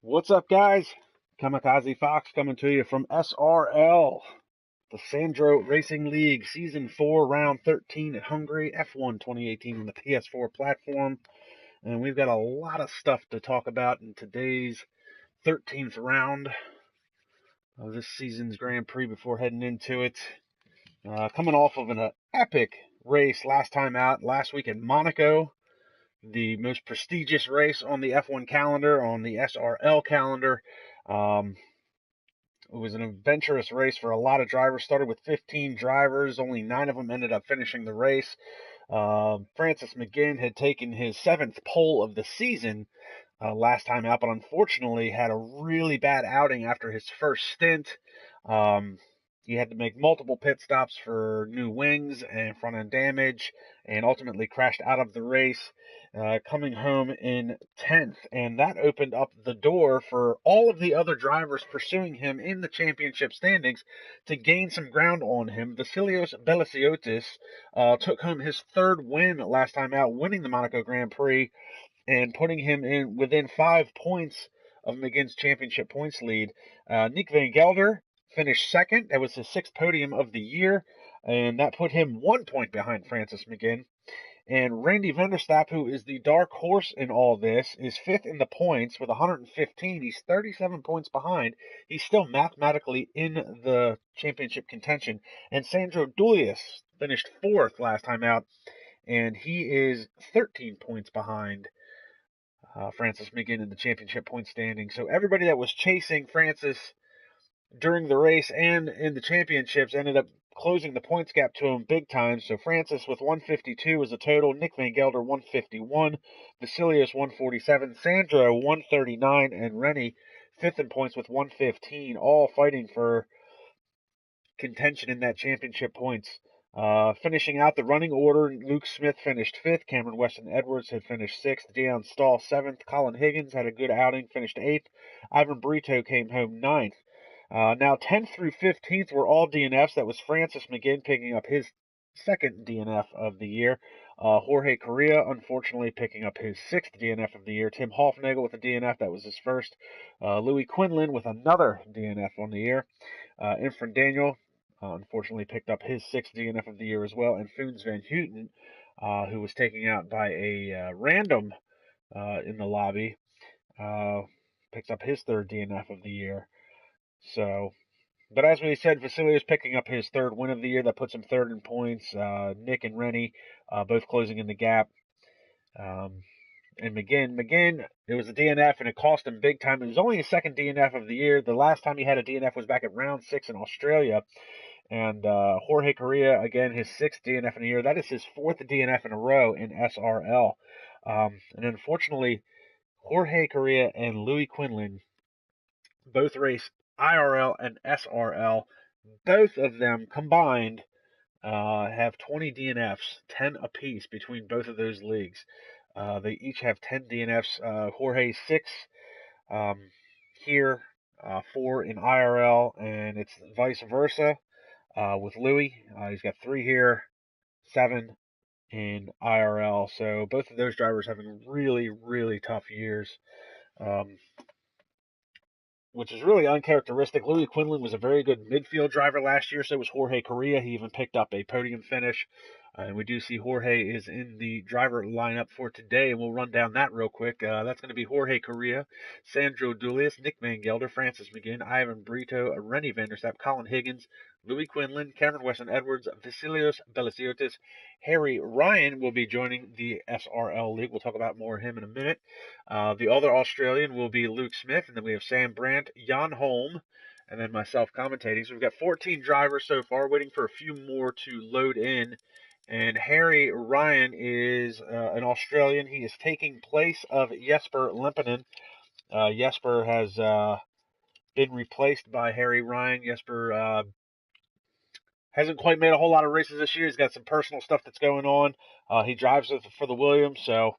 What's up, guys? Kamikaze Fox coming to you from SRL, the Sandro Racing League, Season 4, Round 13 at Hungary, F1 2018 on the PS4 platform. And we've got a lot of stuff to talk about in today's 13th round of this season's Grand Prix before heading into it. Coming off of an epic race last time out, last week in Monaco, the most prestigious race on the F1 calendar, on the SRL calendar. It was an adventurous race for a lot of drivers. Started with 15 drivers. Only 9 of them ended up finishing the race. Francis McGinn had taken his 7th pole of the season last time out, but unfortunately had a really bad outing after his first stint. He had to make multiple pit stops for new wings and front end damage, and ultimately crashed out of the race, coming home in 10th. And that opened up the door for all of the other drivers pursuing him in the championship standings to gain some ground on him. Vasilios Belasiotis took home his 3rd win last time out, winning the Monaco Grand Prix and putting him in within 5 points of McGinn's championship points lead. Nick Van Gelder finished 2nd. That was his 6th podium of the year, and that put him 1 point behind Francis McGinn. And Randy Vanderstapp, who is the dark horse in all this, is 5th in the points with 115. He's 37 points behind. He's still mathematically in the championship contention. And Sandro Dulius finished 4th last time out, and he is 13 points behind Francis McGinn in the championship point standing. So everybody that was chasing Francis during the race and in the championships ended up closing the points gap to him big time. So Francis with 152 was a total, Nick Van Gelder 151, Vasilios 147, Sandro 139, and Rennie 5th in points with 115, all fighting for contention in that championship points. Finishing out the running order, Luke Smith finished 5th. Cameron Weston Edwards had finished 6th. Deion Stahl 7th. Colin Higgins had a good outing, finished 8th. Ivan Brito came home 9th. Now 10th through 15th were all DNFs. That was Francis McGinn picking up his 2nd DNF of the year. Jorge Korea, unfortunately, picking up his 6th DNF of the year. Tim Hoffnagel with a DNF. That was his first. Louis Quinlan with another DNF on the year. Infant Daniel unfortunately picked up his 6th DNF of the year as well. And Foons Van Houten, who was taken out by a random in the lobby, picks up his 3rd DNF of the year. So, but as we said, Vasilios picking up his 3rd win of the year. That puts him 3rd in points. Nick and Rennie both closing in the gap. And McGinn, it was a DNF, and it cost him big time. It was only his 2nd DNF of the year. The last time he had a DNF was back at round 6 in Australia. And Jorge Korea, again, his 6th DNF in a year. That is his 4th DNF in a row in SRL. And unfortunately, Jorge Korea and Louis Quinlan both race IRL and SRL. Both of them combined have 20 DNFs, 10 apiece between both of those leagues. They each have 10 DNFs. Jorge 6 here, 4 in IRL, and it's vice versa with Louis. He's got 3 here, 7 in IRL. So both of those drivers having really, really tough years. Which is really uncharacteristic. Louis Quinlan was a very good midfield driver last year, so was Jorge Korea. He even picked up a podium finish. And we do see Jorge is in the driver lineup for today, and we'll run down that real quick. That's going to be Jorge Korea, Sandro Dulius, Nick Van Gelder, Francis McGinn, Ivan Brito, Rennie Vanderstapp, Colin Higgins, Louis Quinlan, Cameron Weston Edwards, Vasilios Belasiotis. Harry Ryan will be joining the SRL League. We'll talk about more of him in a minute. The other Australian will be Luke Smith, and then we have Sam Brandt, Jan Holm, and then myself commentating. So we've got 14 drivers so far, waiting for a few more to load in. And Harry Ryan is an Australian. He is taking place of Jesper Lempinen. Jesper has been replaced by Harry Ryan. Jesper hasn't quite made a whole lot of races this year. He's got some personal stuff that's going on. He drives for the Williams, so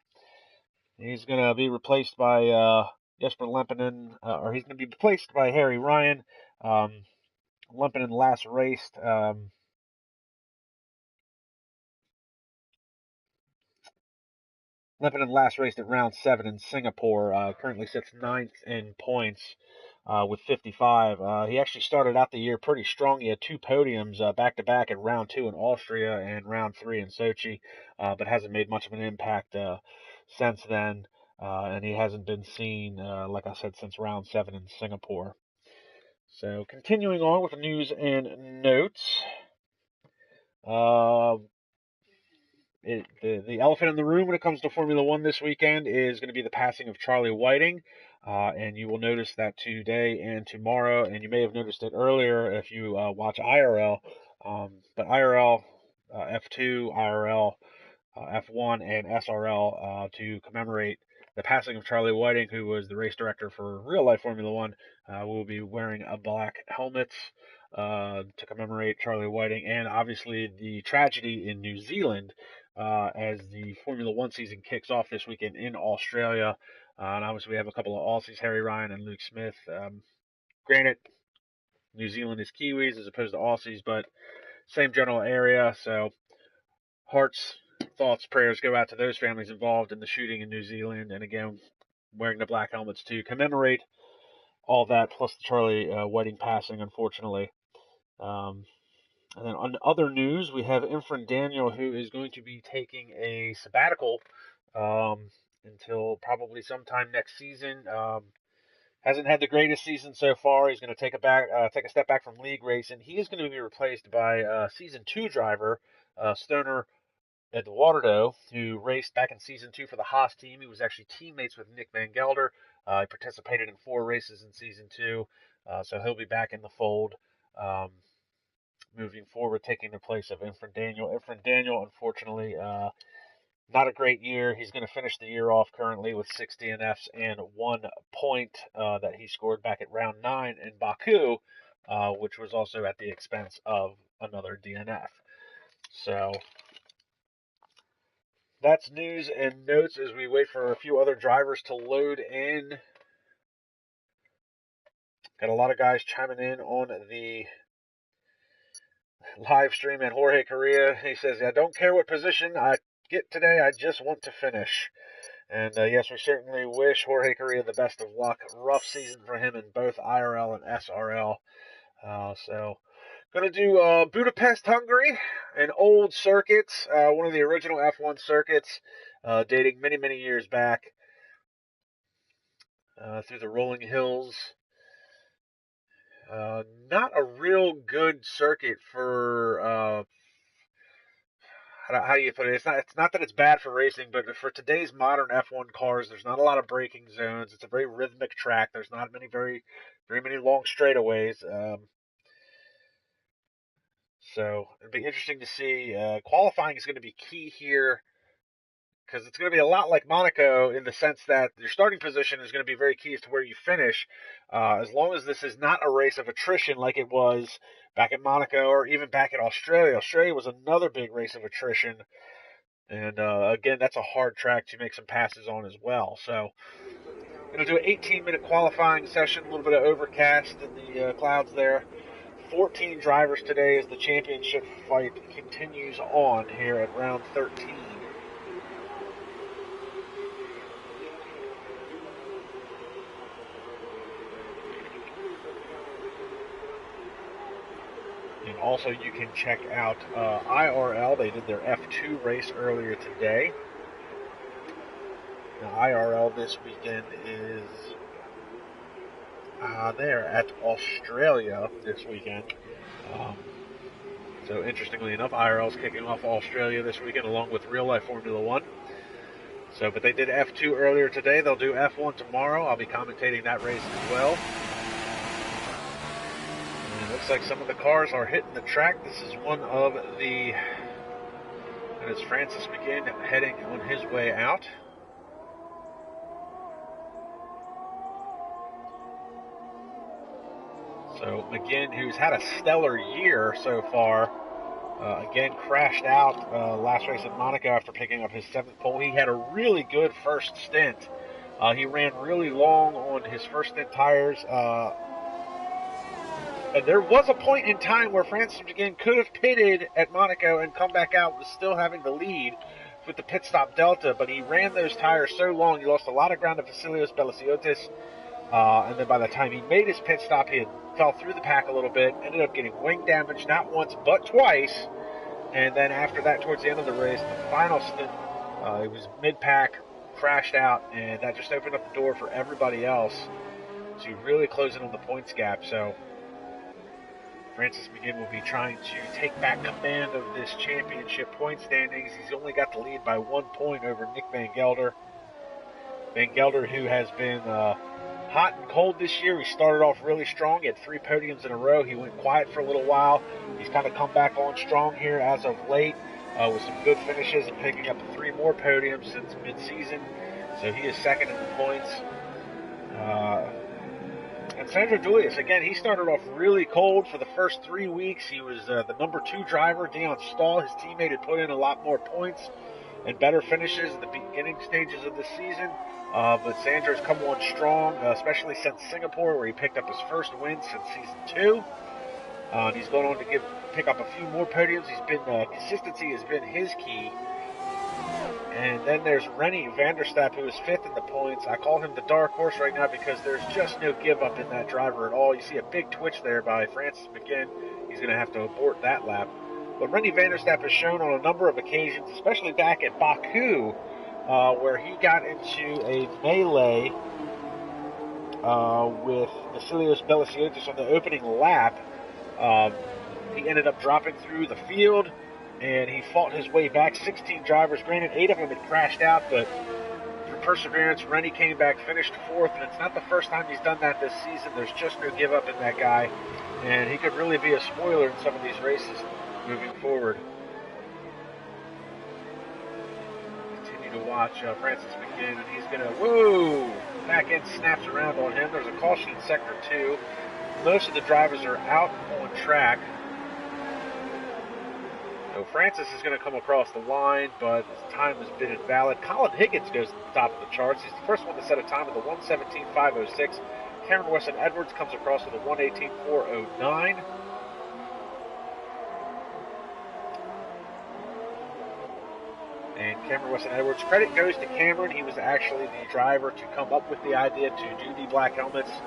he's going to be replaced by Jesper Lempinen, or he's going to be replaced by Harry Ryan. Lempinen last raced Lebanon last raced at round 7 in Singapore. Currently sits 9th in points with 55. He actually started out the year pretty strong. He had 2 podiums back-to-back at round 2 in Austria and round 3 in Sochi, but hasn't made much of an impact since then. And he hasn't been seen, like I said, since round 7 in Singapore. So continuing on with the news and notes. The elephant in the room when it comes to Formula One this weekend is going to be the passing of Charlie Whiting. And you will notice that today and tomorrow, and you may have noticed it earlier if you watch IRL. But IRL, F2, IRL, F1, and SRL to commemorate the passing of Charlie Whiting, who was the race director for real-life Formula One. Will be wearing black helmets to commemorate Charlie Whiting, and obviously the tragedy in New Zealand as the Formula One season kicks off this weekend in Australia. And obviously we have a couple of Aussies, Harry Ryan and Luke Smith. Granted, New Zealand is Kiwis as opposed to Aussies, but same general area. So hearts, thoughts, prayers go out to those families involved in the shooting in New Zealand. And again, wearing the black helmets to commemorate all that, plus the Charlie Whiting passing, unfortunately. And then on other news, we have Infant Daniel, who is going to be taking a sabbatical until probably sometime next season. Hasn't had the greatest season so far. He's going to take a step back from league racing. He is going to be replaced by Season 2 driver Stoner Eduardo, who raced back in Season 2 for the Haas team. He was actually teammates with Nick Van Gelder. He participated in 4 races in Season 2, so he'll be back in the fold. Moving forward, taking the place of Infant Daniel. Infant Daniel, unfortunately, not a great year. He's going to finish the year off currently with 6 DNFs and 1 point that he scored back at round 9 in Baku, which was also at the expense of another DNF. So that's news and notes as we wait for a few other drivers to load in. Got a lot of guys chiming in on the live stream, and Jorge Korea, he says, I don't care what position I get today, I just want to finish. And yes, we certainly wish Jorge Korea the best of luck. Rough season for him in both IRL and SRL. So going to do Budapest, Hungary, an old circuit, one of the original F1 circuits, dating many, many years back, through the rolling hills. Not a real good circuit for how do you put it? It's not that it's bad for racing, but for today's modern F1 cars, there's not a lot of braking zones. It's a very rhythmic track. There's not very many long straightaways. So it'd be interesting to see. Qualifying is going to be key here, because it's going to be a lot like Monaco in the sense that your starting position is going to be very key as to where you finish. As long as this is not a race of attrition like it was back at Monaco or even back at Australia. Australia was another big race of attrition. And again, that's a hard track to make some passes on as well. So going to do an 18-minute qualifying session, a little bit of overcast in the clouds there. 14 drivers today as the championship fight continues on here at round 13. And also you can check out IRL. They did their F2 race earlier today. Now IRL this weekend is there at Australia this weekend. So interestingly enough, IRL is kicking off Australia this weekend along with real life Formula One. So, but they did F2 earlier today. They'll do F1 tomorrow. I'll be commentating that race as well. And it looks like some of the cars are hitting the track. This is one of the, and it's Francis McGinn heading on his way out. So McGinn, who's had a stellar year so far, again crashed out last race at Monaco after picking up his 7th pole. He had a really good first stint. He ran really long on his first stint tires. And there was a point in time where Francis McGinn could have pitted at Monaco and come back out with still having the lead. with the pit stop delta, but he ran those tires so long, he lost a lot of ground to Vasilios Belasiotis, and then by the time he made his pit stop, he had fell through the pack a little bit, ended up getting wing damage not once but twice, and then after that, towards the end of the race, the final stint, he was mid-pack, crashed out, and that just opened up the door for everybody else to really close in on the points gap. So Francis McGinn will be trying to take back command of this championship point standings. He's only got the lead by 1 point over Nick Van Gelder. Van Gelder, who has been hot and cold this year. He started off really strong. He had 3 podiums in a row. He went quiet for a little while. He's kind of come back on strong here as of late with some good finishes and picking up 3 more podiums since mid-season. So he is second in the points. And Sandro Julius, again, he started off really cold for the first 3 weeks. He was the number 2 driver. Dion Stahl, his teammate, had put in a lot more points and better finishes in the beginning stages of the season. But Sandro's come on strong, especially since Singapore, where he picked up his first win since season 2. He's going on to pick up a few more podiums. He's been consistency has been his key. And then there's Rennie Vanderstappen, who is 5th in the points. I call him the dark horse right now because there's just no give up in that driver at all. You see a big twitch there by Francis McGinn. He's going to have to abort that lap. But Rennie Vanderstappen has shown on a number of occasions, especially back at Baku, where he got into a melee with Vasilios Belasiotis on the opening lap. He ended up dropping through the field, and he fought his way back. 16 drivers, granted 8 of them had crashed out, but through perseverance, Rennie came back, finished 4th, and it's not the first time he's done that this season. There's just no give up in that guy, and he could really be a spoiler in some of these races moving forward. Continue to watch Francis McGinn, and he's going to, whoa, back end snaps around on him. There's a caution in sector 2. Most of the drivers are out on track. So Francis is going to come across the line, but his time has been invalid. Colin Higgins goes to the top of the charts. He's the first one to set a time of the 1:17.506. Cameron Weston Edwards comes across with a 1:18.409. And Cameron Weston Edwards, credit goes to Cameron. He was actually the driver to come up with the idea to do the black helmets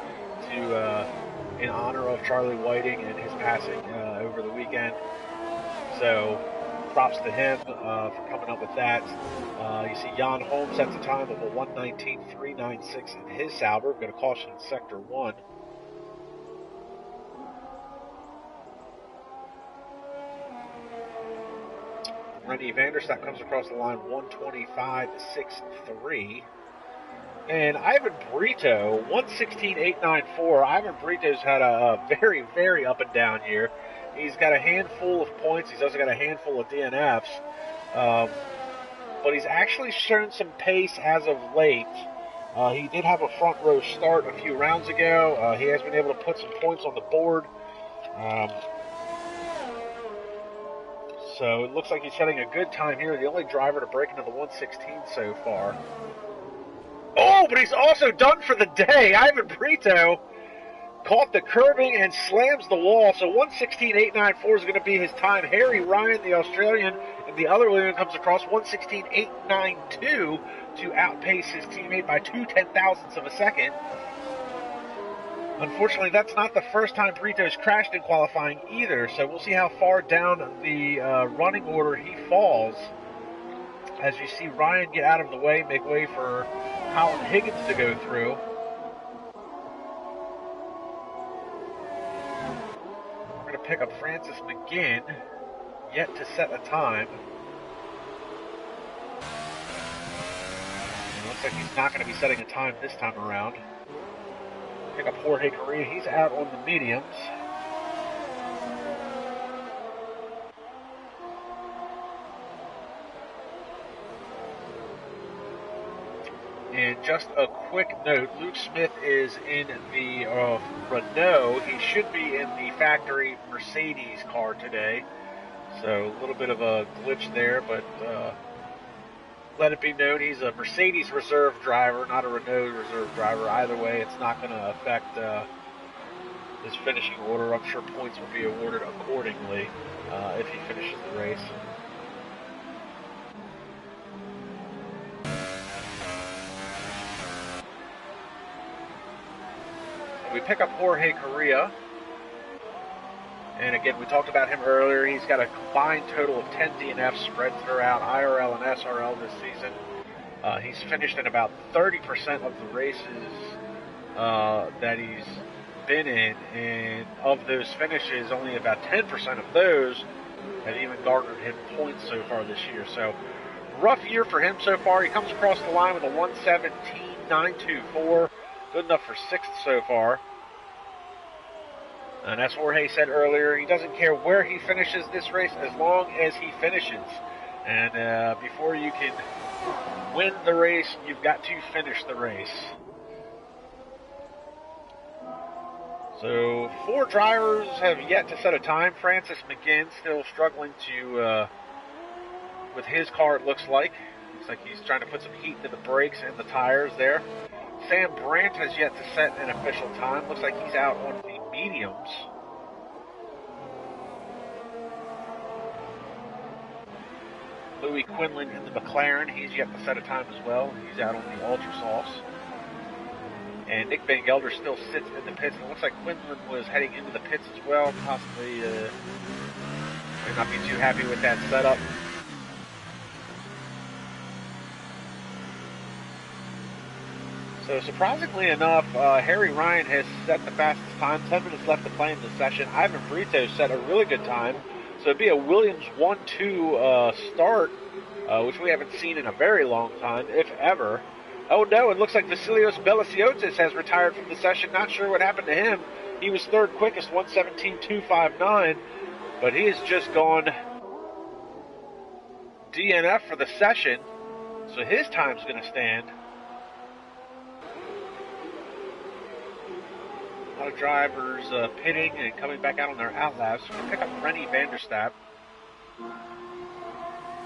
in honor of Charlie Whiting and his passing over the weekend. So props to him for coming up with that. You see Jan Holmes at the time of a 1:19.396 in his Sauber. We've got a caution in sector 1. Rennie Vanderstappen comes across the line 1:25.63. And Ivan Brito, 1:16.894. Ivan Brito's had a very, very up and down year. He's got a handful of points. He's also got a handful of DNFs. But he's actually shown some pace as of late. He did have a front row start a few rounds ago. He has been able to put some points on the board. So it looks like he's having a good time here. The only driver to break into the 1:16 so far. Oh, but he's also done for the day. Ivan Brito caught the curbing and slams the wall. So 1:16.894 is going to be his time. Harry Ryan, the Australian, and the other one comes across 1:16.892 to outpace his teammate by 2/10,000ths of a second. Unfortunately, that's not the first time Brito's crashed in qualifying either, so we'll see how far down the running order he falls. As you see Ryan get out of the way, make way for Colin Higgins to go through. We're going to pick up Francis McGinn, yet to set a time. It looks like he's not going to be setting a time this time around. Pick up Jorge Korea. He's out on the mediums. And just a quick note, Luke Smith is in the Renault. He should be in the factory Mercedes car today. So a little bit of a glitch there, but let it be known he's a Mercedes reserve driver, not a Renault reserve driver. Either way, it's not going to affect his finishing order. I'm sure points will be awarded accordingly if he finishes the race. pick up Jorge Korea. And again, we talked about him earlier. He's got a combined total of 10 DNFs spread throughout IRL and SRL this season. He's finished in about 30% of the races that he's been in, and of those finishes, only about 10% of those have even garnered him points so far this year. So, rough year for him so far. He comes across the line with a 117.924, good enough for 6th so far. And as Jorge said earlier, he doesn't care where he finishes this race as long as he finishes. And before you can win the race, you've got to finish the race. So 4 drivers have yet to set a time. Francis McGinn still struggling to, with his car it looks like. Looks like he's trying to put some heat into the brakes and the tires there. Sam Brandt has yet to set an official time. Looks like he's out on the mediums. Louis Quinlan in the McLaren, he's yet to set a time as well. He's out on the ultra softs. And Nick Van Gelder still sits in the pits. And it looks like Quinlan was heading into the pits as well. Possibly may not be too happy with that setup. So surprisingly enough, Harry Ryan has set the fastest time. 10 minutes left to play in the session. Ivan Brito set a really good time. So it'd be a Williams 1-2 start, which we haven't seen in a very long time, if ever. Oh no, it looks like Vasilios Belasiotis has retired from the session. Not sure what happened to him. He was 3rd quickest, 117.259, but he has just gone DNF for the session, so his time's going to stand. A lot of drivers pitting and coming back out on their outlaps. We're going to pick up Rennie Vanderstapp.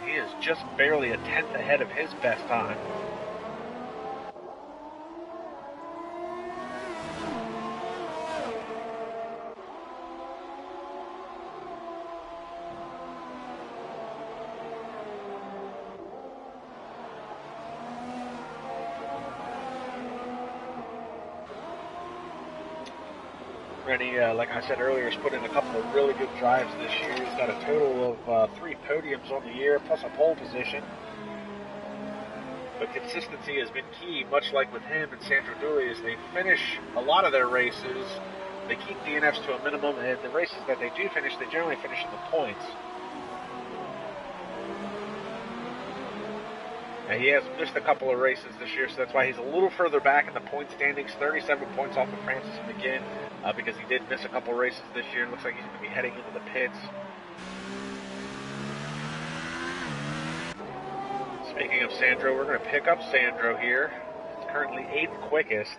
He is just barely a 10th ahead of his best time. Rennie, like I said earlier, has put in a couple of really good drives this year. He's got a total of 3 podiums on the year, plus a pole position. But consistency has been key, much like with him and Sandro Dooley, as they finish a lot of their races. They keep DNFs to a minimum, and the races that they do finish, they generally finish in the points. And he has missed a couple of races this year, so that's why he's a little further back in the point standings, 37 points off of Francis McGinn, because he did miss a couple of races this year. It looks like he's going to be heading into the pits. Speaking of Sandro, we're going to pick up Sandro here. He's currently 8th quickest.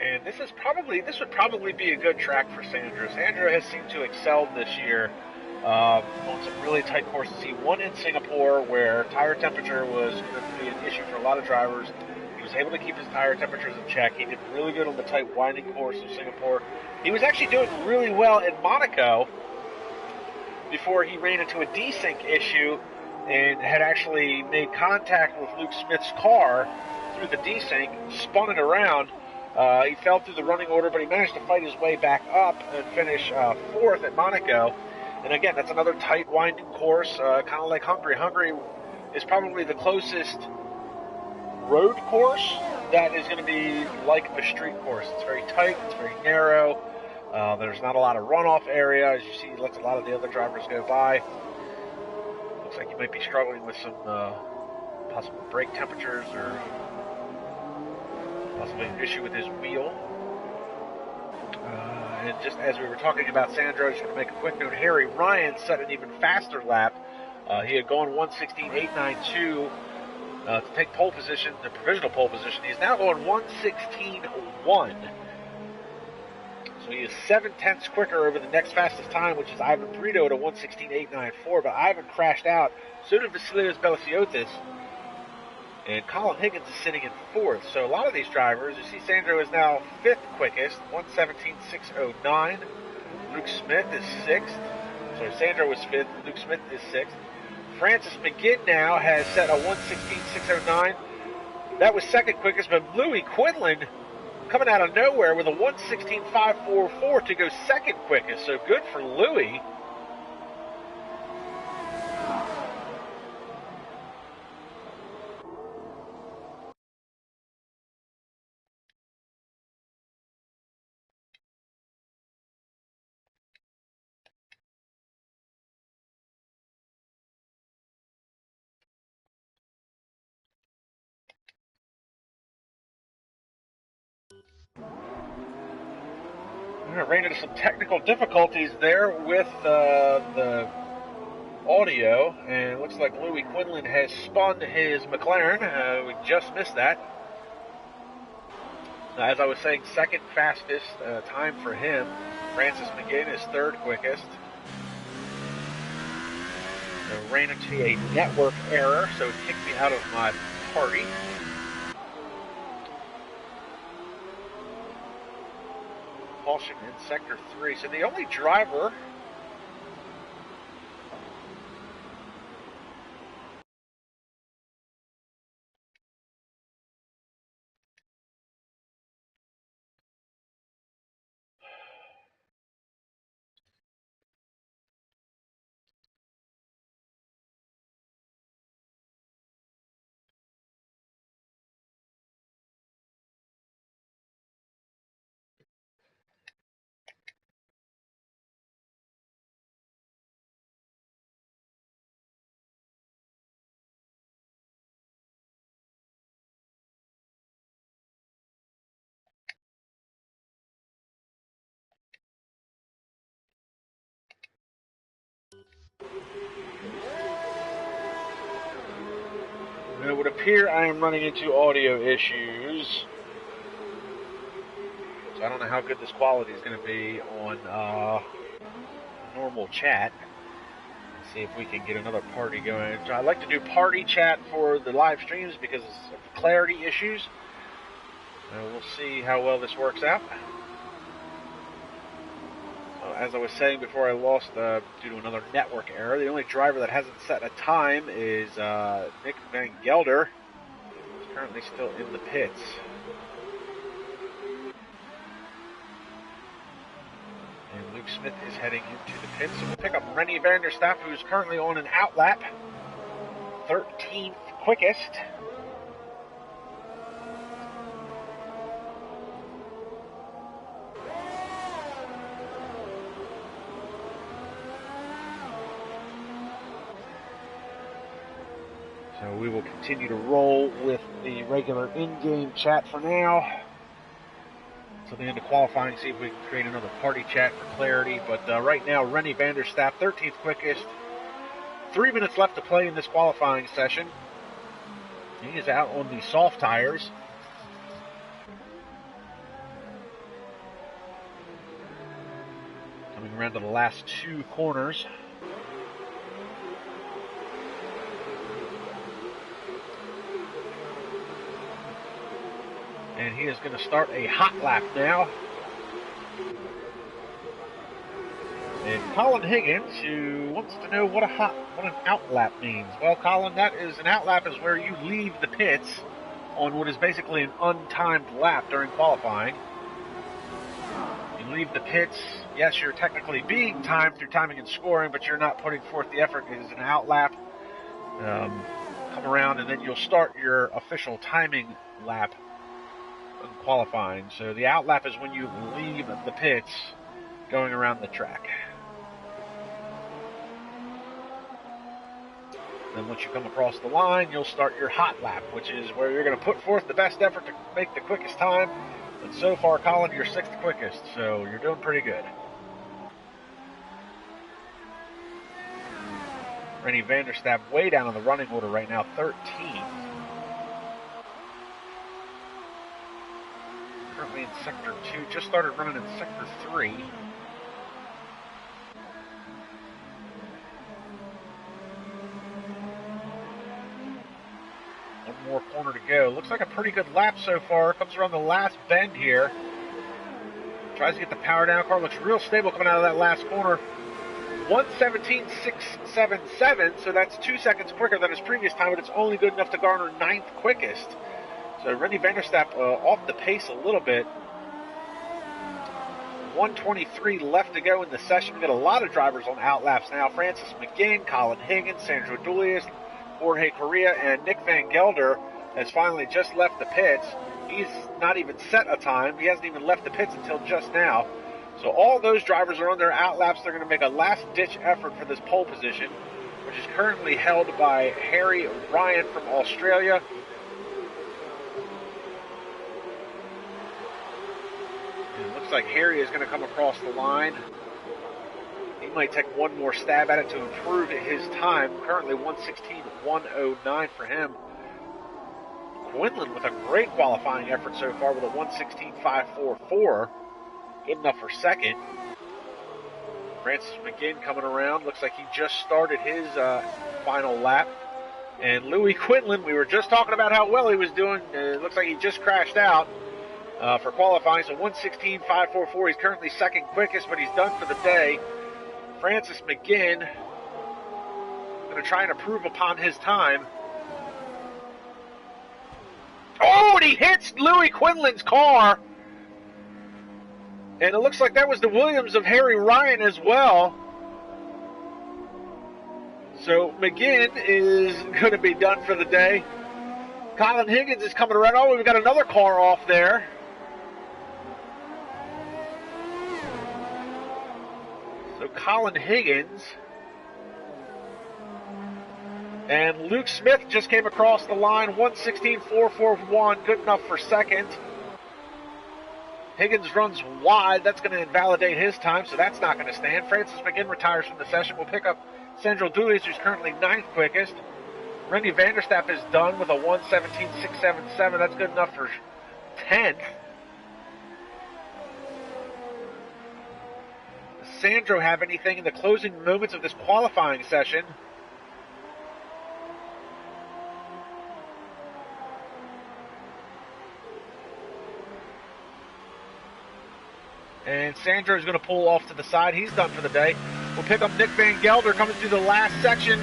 And this would probably be a good track for Sandro. Sandro has seemed to excel this year on some really tight courses. He won in Singapore, where tire temperature was going to be an issue for a lot of drivers. He was able to keep his tire temperatures in check. He did really good on the tight winding course of Singapore. He was actually doing really well in Monaco before he ran into a desync issue and had actually made contact with Luke Smith's car through the desync, spun it around. He fell through the running order, but he managed to fight his way back up and finish 4th at Monaco. And again, that's another tight, winding course, kind of like Hungary. Hungary is probably the closest road course that is going to be like a street course. It's very tight, it's very narrow. There's not a lot of runoff area. As you see, he lets a lot of the other drivers go by. Looks like he might be struggling with some possible brake temperatures or possibly an issue with his wheel. And just as we were talking about Sandro, just going to make a quick note, Harry Ryan set an even faster lap. He had gone 1:16.892 to take pole position, the provisional pole position. He's now going 1:16.1. So he is 7/10 quicker over the next fastest time, which is Ivan Brito at a 1:16.894. But Ivan crashed out. So did Vasilios Belasiotis. And Colin Higgins is sitting in 4th. So a lot of these drivers, you see Sandro is now 5th quickest, 1:17.609. Luke Smith is 6th. So Sandro was 5th, Luke Smith is 6th. Francis McGinn now has set a 1:16.609. That was 2nd quickest, but Louis Quinlan coming out of nowhere with a 1:16.544 to go 2nd quickest. So good for Louis. We ran into some technical difficulties there with the audio, and it looks like Louis Quinlan has spun his McLaren. We just missed that. As I was saying, 2nd fastest time for him. Francis McGinn is 3rd quickest. So ran into a network error, so it kicked me out of my party. Caution in Sector 3. So the only driver it would appear I am running into audio issues. So I don't know how good this quality is going to be on normal chat. Let's see if we can get another party going. I like to do party chat for the live streams because of clarity issues. We'll see how well this works out. As I was saying before I lost due to another network error, the only driver that hasn't set a time is Nick Van Gelder. He's currently still in the pits. And Luke Smith is heading into the pits. So we'll pick up Rennie van der Staap, who's currently on an outlap. 13th quickest. So we will continue to roll with the regular in-game chat for now. Till the end of qualifying, see if we can create another party chat for clarity. But right now, Rennie van der Staap, 13th quickest. 3 minutes left to play in this qualifying session. He is out on the soft tires. Coming around to the last 2 corners. And he is going to start a hot lap now. And Colin Higgins, who wants to know what an outlap means. Well, Colin, an outlap is where you leave the pits on what is basically an untimed lap during qualifying. You leave the pits. Yes, you're technically being timed through timing and scoring, but you're not putting forth the effort. It is an outlap. Come around, and then you'll start your official timing lap in qualifying. So the outlap is when you leave the pits going around the track. Then once you come across the line, you'll start your hot lap, which is where you're going to put forth the best effort to make the quickest time. And so far, Colin, you're 6th quickest, so you're doing pretty good. Rennie van der Staap way down on the running order right now, 13th. Currently in Sector 2, just started running in Sector 3. One more corner to go. Looks like a pretty good lap so far. Comes around the last bend here. Tries to get the power down. Car looks real stable coming out of that last corner. 1:17.677, so that's 2 seconds quicker than his previous time, but it's only good enough to garner 9th quickest. So Rennie van der Stap off the pace a little bit. 1:23 left to go in the session. We've got a lot of drivers on outlaps now. Francis McGinn, Colin Higgins, Sandro Dulius, Jorge Korea, and Nick Van Gelder has finally just left the pits. He's not even set a time. He hasn't even left the pits until just now. So all those drivers are on their outlaps. They're going to make a last-ditch effort for this pole position, which is currently held by Harry Ryan from Australia. And it looks like Harry is going to come across the line. He might take one more stab at it to improve his time. Currently 1:16.109 for him. Quinlan with a great qualifying effort so far with a 1:16.544. Good enough for second. Francis McGinn coming around. Looks like he just started his final lap. And Louis Quinlan, we were just talking about how well he was doing. It looks like he just crashed out for qualifying. So 1:16.544. He's currently second quickest, but he's done for the day. Francis McGinn going to try and improve upon his time. Oh, and he hits Louis Quinlan's car. And it looks like that was the Williams of Harry Ryan as well. So McGinn is going to be done for the day. Colin Higgins is coming around. Oh, we've got another car off there. So Colin Higgins and Luke Smith just came across the line. 1:16.441, good enough for second. Higgins runs wide. That's going to invalidate his time, so that's not going to stand. Francis McGinn retires from the session. We'll pick up Sandro Dulius, who's currently 9th quickest. Rennie van der Stap is done with a 1:17.677. That's good enough for 10th. Does Sandro have anything in the closing moments of this qualifying session? And Sandro is going to pull off to the side. He's done for the day. We'll pick up Nick Van Gelder coming through the last section.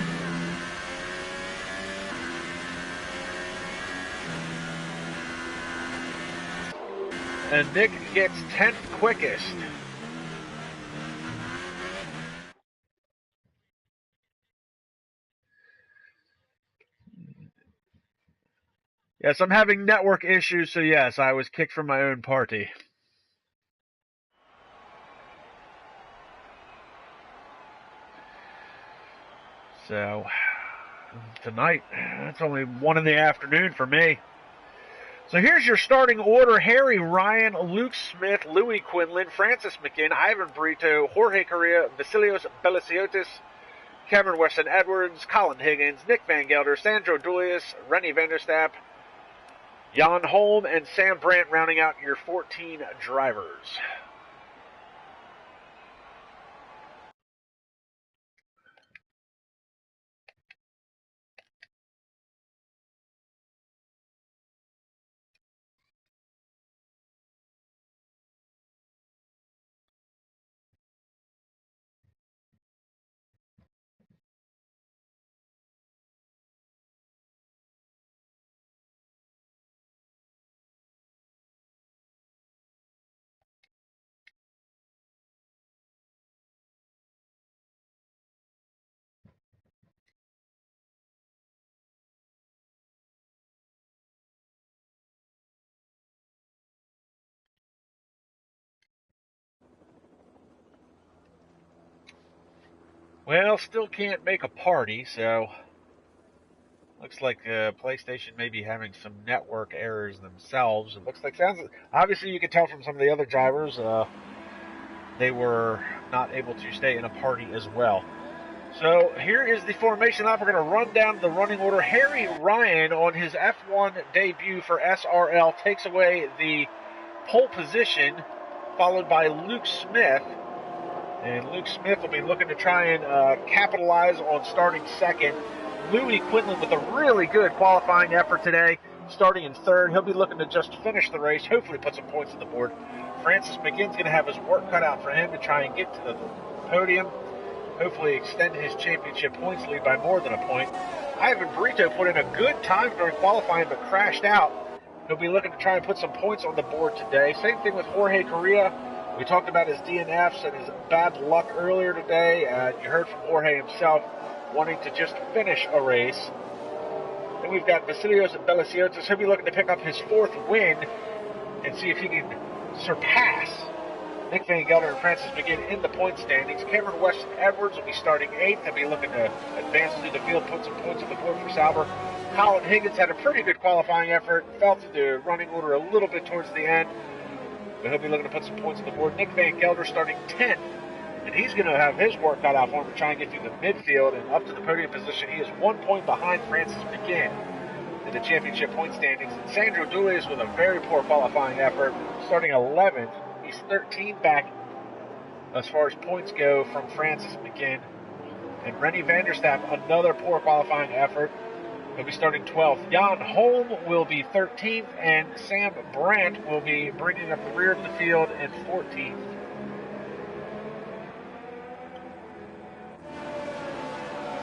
And Nick gets 10th quickest. Yes, I'm having network issues, so yes, I was kicked from my own party. So, tonight, it's only 1 in the afternoon for me. So here's your starting order. Harry Ryan, Luke Smith, Louis Quinlan, Francis McGinn, Ivan Brito, Jorge Korea, Vasilios Belisiotis, Cameron Weston Edwards, Colin Higgins, Nick Van Gelder, Sandro Dulius, Rennie van der Stap, Jan Holm, and Sam Brandt rounding out your 14 drivers. Well, still can't make a party, so looks like PlayStation may be having some network errors themselves. It looks like, obviously you can tell from some of the other drivers, they were not able to stay in a party as well. So here is the formation line. We're going to run down the running order. Harry Ryan on his F1 debut for SRL takes away the pole position, followed by Luke Smith. And Luke Smith will be looking to try and capitalize on starting second. Louis Quinlan with a really good qualifying effort today, starting in third. He'll be looking to just finish the race, hopefully put some points on the board. Francis McGinn's going to have his work cut out for him to try and get to the podium, hopefully extend his championship points lead by more than a point. Ivan Brito put in a good time during qualifying but crashed out. He'll be looking to try and put some points on the board today. Same thing with Jorge Korea. We talked about his DNFs and his bad luck earlier today. You heard from Jorge himself wanting to just finish a race. Then we've got Vasilios and Belasiotis. He'll be looking to pick up his fourth win and see if he can surpass Nick Van Gelder and Francis McGinn in the point standings. Cameron Weston Edwards will be starting 8th. He'll be looking to advance through the field, put some points on the board for Sauber. Colin Higgins had a pretty good qualifying effort, fell through the running order a little bit towards the end, but he'll be looking to put some points on the board. Nick Van Gelder starting 10th, and he's going to have his work cut out for him to try and get through the midfield and up to the podium position. He is 1 point behind Francis McGinn in the championship point standings. And Sandro Dulius with a very poor qualifying effort, starting 11th. He's 13 back as far as points go from Francis McGinn. And Rennie Vanderstappen, another poor qualifying effort. He'll be starting 12th. Jan Holm will be 13th, and Sam Brandt will be bringing up the rear of the field in 14th.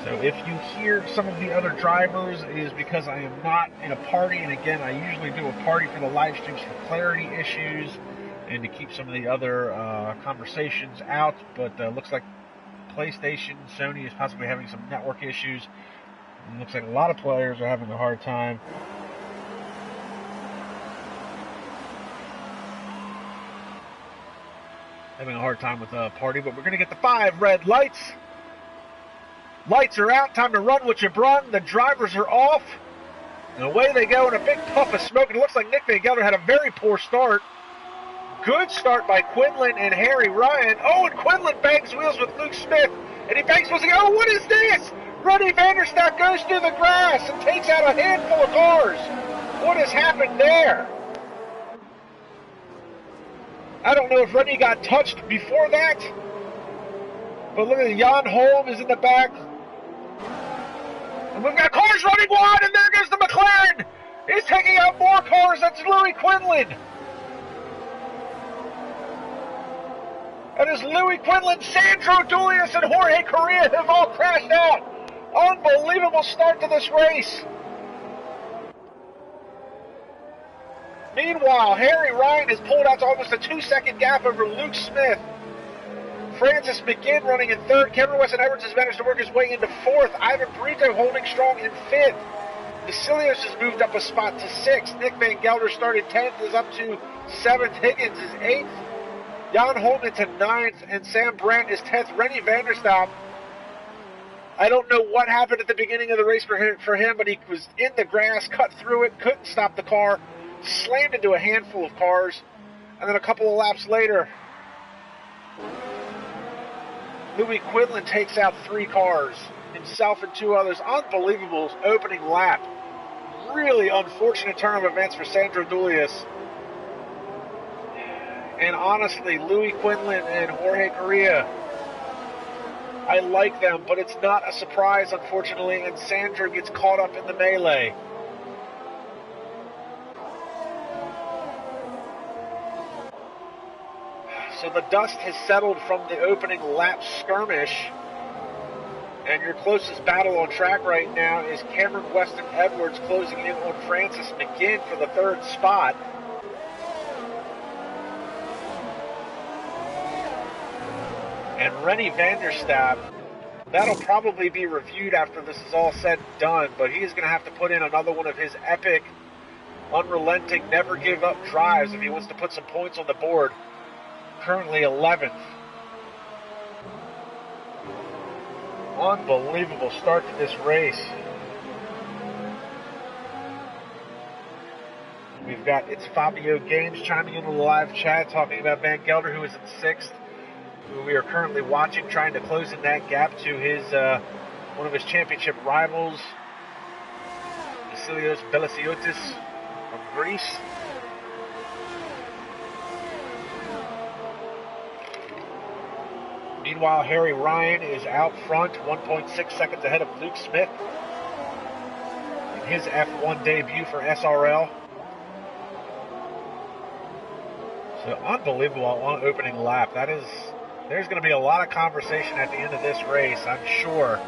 So if you hear some of the other drivers, it is because I am not in a party. And again, I usually do a party for the live streams for clarity issues and to keep some of the other conversations out. But looks like PlayStation, Sony is possibly having some network issues. It looks like a lot of players are having a hard time. Having a hard time with the party, but we're going to get the 5 red lights. Lights are out. Time to run what you brung. The drivers are off. And away they go in a big puff of smoke. And it looks like Nick Van Gelder had a very poor start. Good start by Quinlan and Harry Ryan. Oh, and Quinlan bangs wheels with Luke Smith. And he bangs wheels again. Oh, what is this? Rennie Vanderstappen goes through the grass and takes out a handful of cars. What has happened there? I don't know if Rennie got touched before that. But look at it. Jan Holm is in the back. And we've got cars running wide, and there goes the McLaren. He's taking out more cars. That's Louis Quinlan. That is Louis Quinlan, Sandro Dulius, and Jorge Korea have all crashed out. Unbelievable start to this race. Meanwhile, Harry Ryan has pulled out to almost a 2-second gap over Luke Smith. Francis McGinn running in 3rd. Cameron Weston Edwards has managed to work his way into 4th. Ivan Brito holding strong in 5th. Vasilios has moved up a spot to 6th. Nick Van Gelder started 10th, is up to 7th. Higgins is 8th. Jan Holm into 9th, and Sam Brandt is 10th. Rennie Vanderstappen, I don't know what happened at the beginning of the race for him, but he was in the grass, cut through it, couldn't stop the car, slammed into a handful of cars, and then a couple of laps later, Louis Quinlan takes out 3 cars, himself and 2 others. Unbelievable opening lap. Really unfortunate turn of events for Sandro Dulius. And honestly, Louis Quinlan and Jorge Korea, I like them, but it's not a surprise, unfortunately, and Sandro gets caught up in the melee. So the dust has settled from the opening lap skirmish, and your closest battle on track right now is Cameron Weston Edwards closing in on Francis McGinn for the 3rd spot. And Rennie Vanderstappen, that'll probably be reviewed after this is all said and done, but he is going to have to put in another one of his epic, unrelenting, never give up drives if he wants to put some points on the board. Currently 11th. Unbelievable start to this race. We've got It's Fabio Games chiming into the live chat, talking about Van Gelder, who is in 6th, who we are currently watching, trying to close in that gap to his one of his championship rivals, Vasilios Belasiotis from Greece. Meanwhile, Harry Ryan is out front, 1.6 seconds ahead of Luke Smith. his F1 debut for SRL. So unbelievable on opening lap. There's going to be a lot of conversation at the end of this race, I'm sure,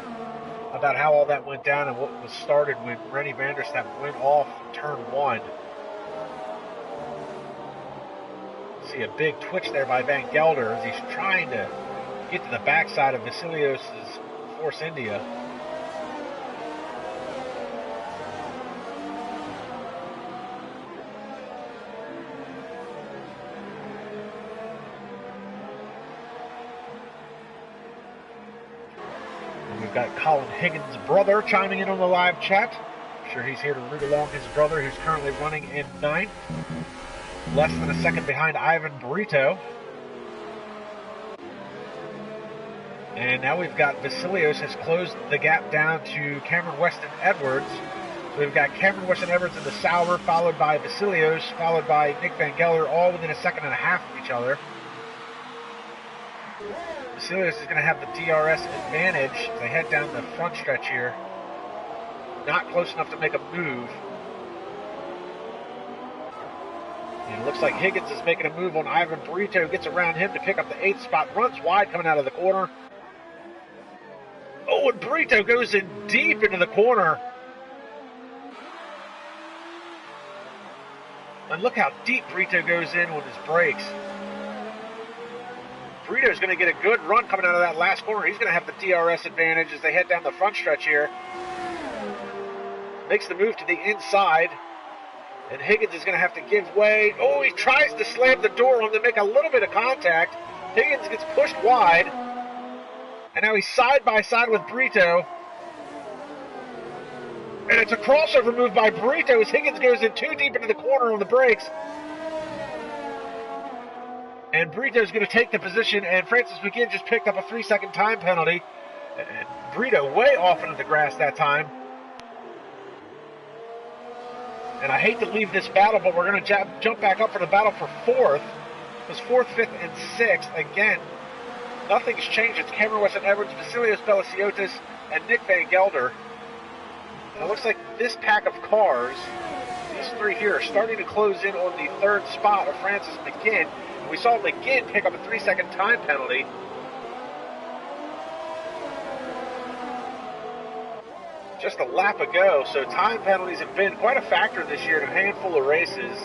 about how all that went down and what was started when Rennie van der Stappen went off turn 1. See a big twitch there by Van Gelder as he's trying to get to the backside of Vasilios' Force India. We've got Colin Higgins' brother chiming in on the live chat. I'm sure he's here to root along his brother, who's currently running in 9th. Less than a second behind Ivan Brito. And now we've got Vasilios has closed the gap down to Cameron Weston Edwards. So we've got Cameron Weston Edwards in the Sauber, followed by Vasilios, followed by Nick Van Gelder, all within a second and a half of each other. Vasilios is going to have the DRS advantage as they head down the front stretch here. Not close enough to make a move. And it looks like Higgins is making a move on Ivan Brito, gets around him to pick up the 8th spot, runs wide coming out of the corner. Oh, and Brito goes in deep into the corner. And look how deep Brito goes in with his brakes. Brito's going to get a good run coming out of that last corner. He's going to have the DRS advantage as they head down the front stretch here. Makes the move to the inside. And Higgins is going to have to give way. Oh, he tries to slam the door on to make a little bit of contact. Higgins gets pushed wide. And now he's side by side with Brito. And it's a crossover move by Brito as Higgins goes in too deep into the corner on the brakes. And Brito's going to take the position, and Francis McGinn just picked up a 3-second time penalty. And Brito way off into the grass that time. And I hate to leave this battle, but we're going to jump back up for the battle for 4th. It was 4th, 5th, and 6th. Again, nothing's changed. It's Cameron Weston Edwards, Vasilios Belasiotis, and Nick Van Gelder. And it looks like this pack of cars, these three here, are starting to close in on the 3rd spot of Francis McGinn. We saw McGinn pick up a 3-second time penalty. Just a lap ago, so time penalties have been quite a factor this year in a handful of races.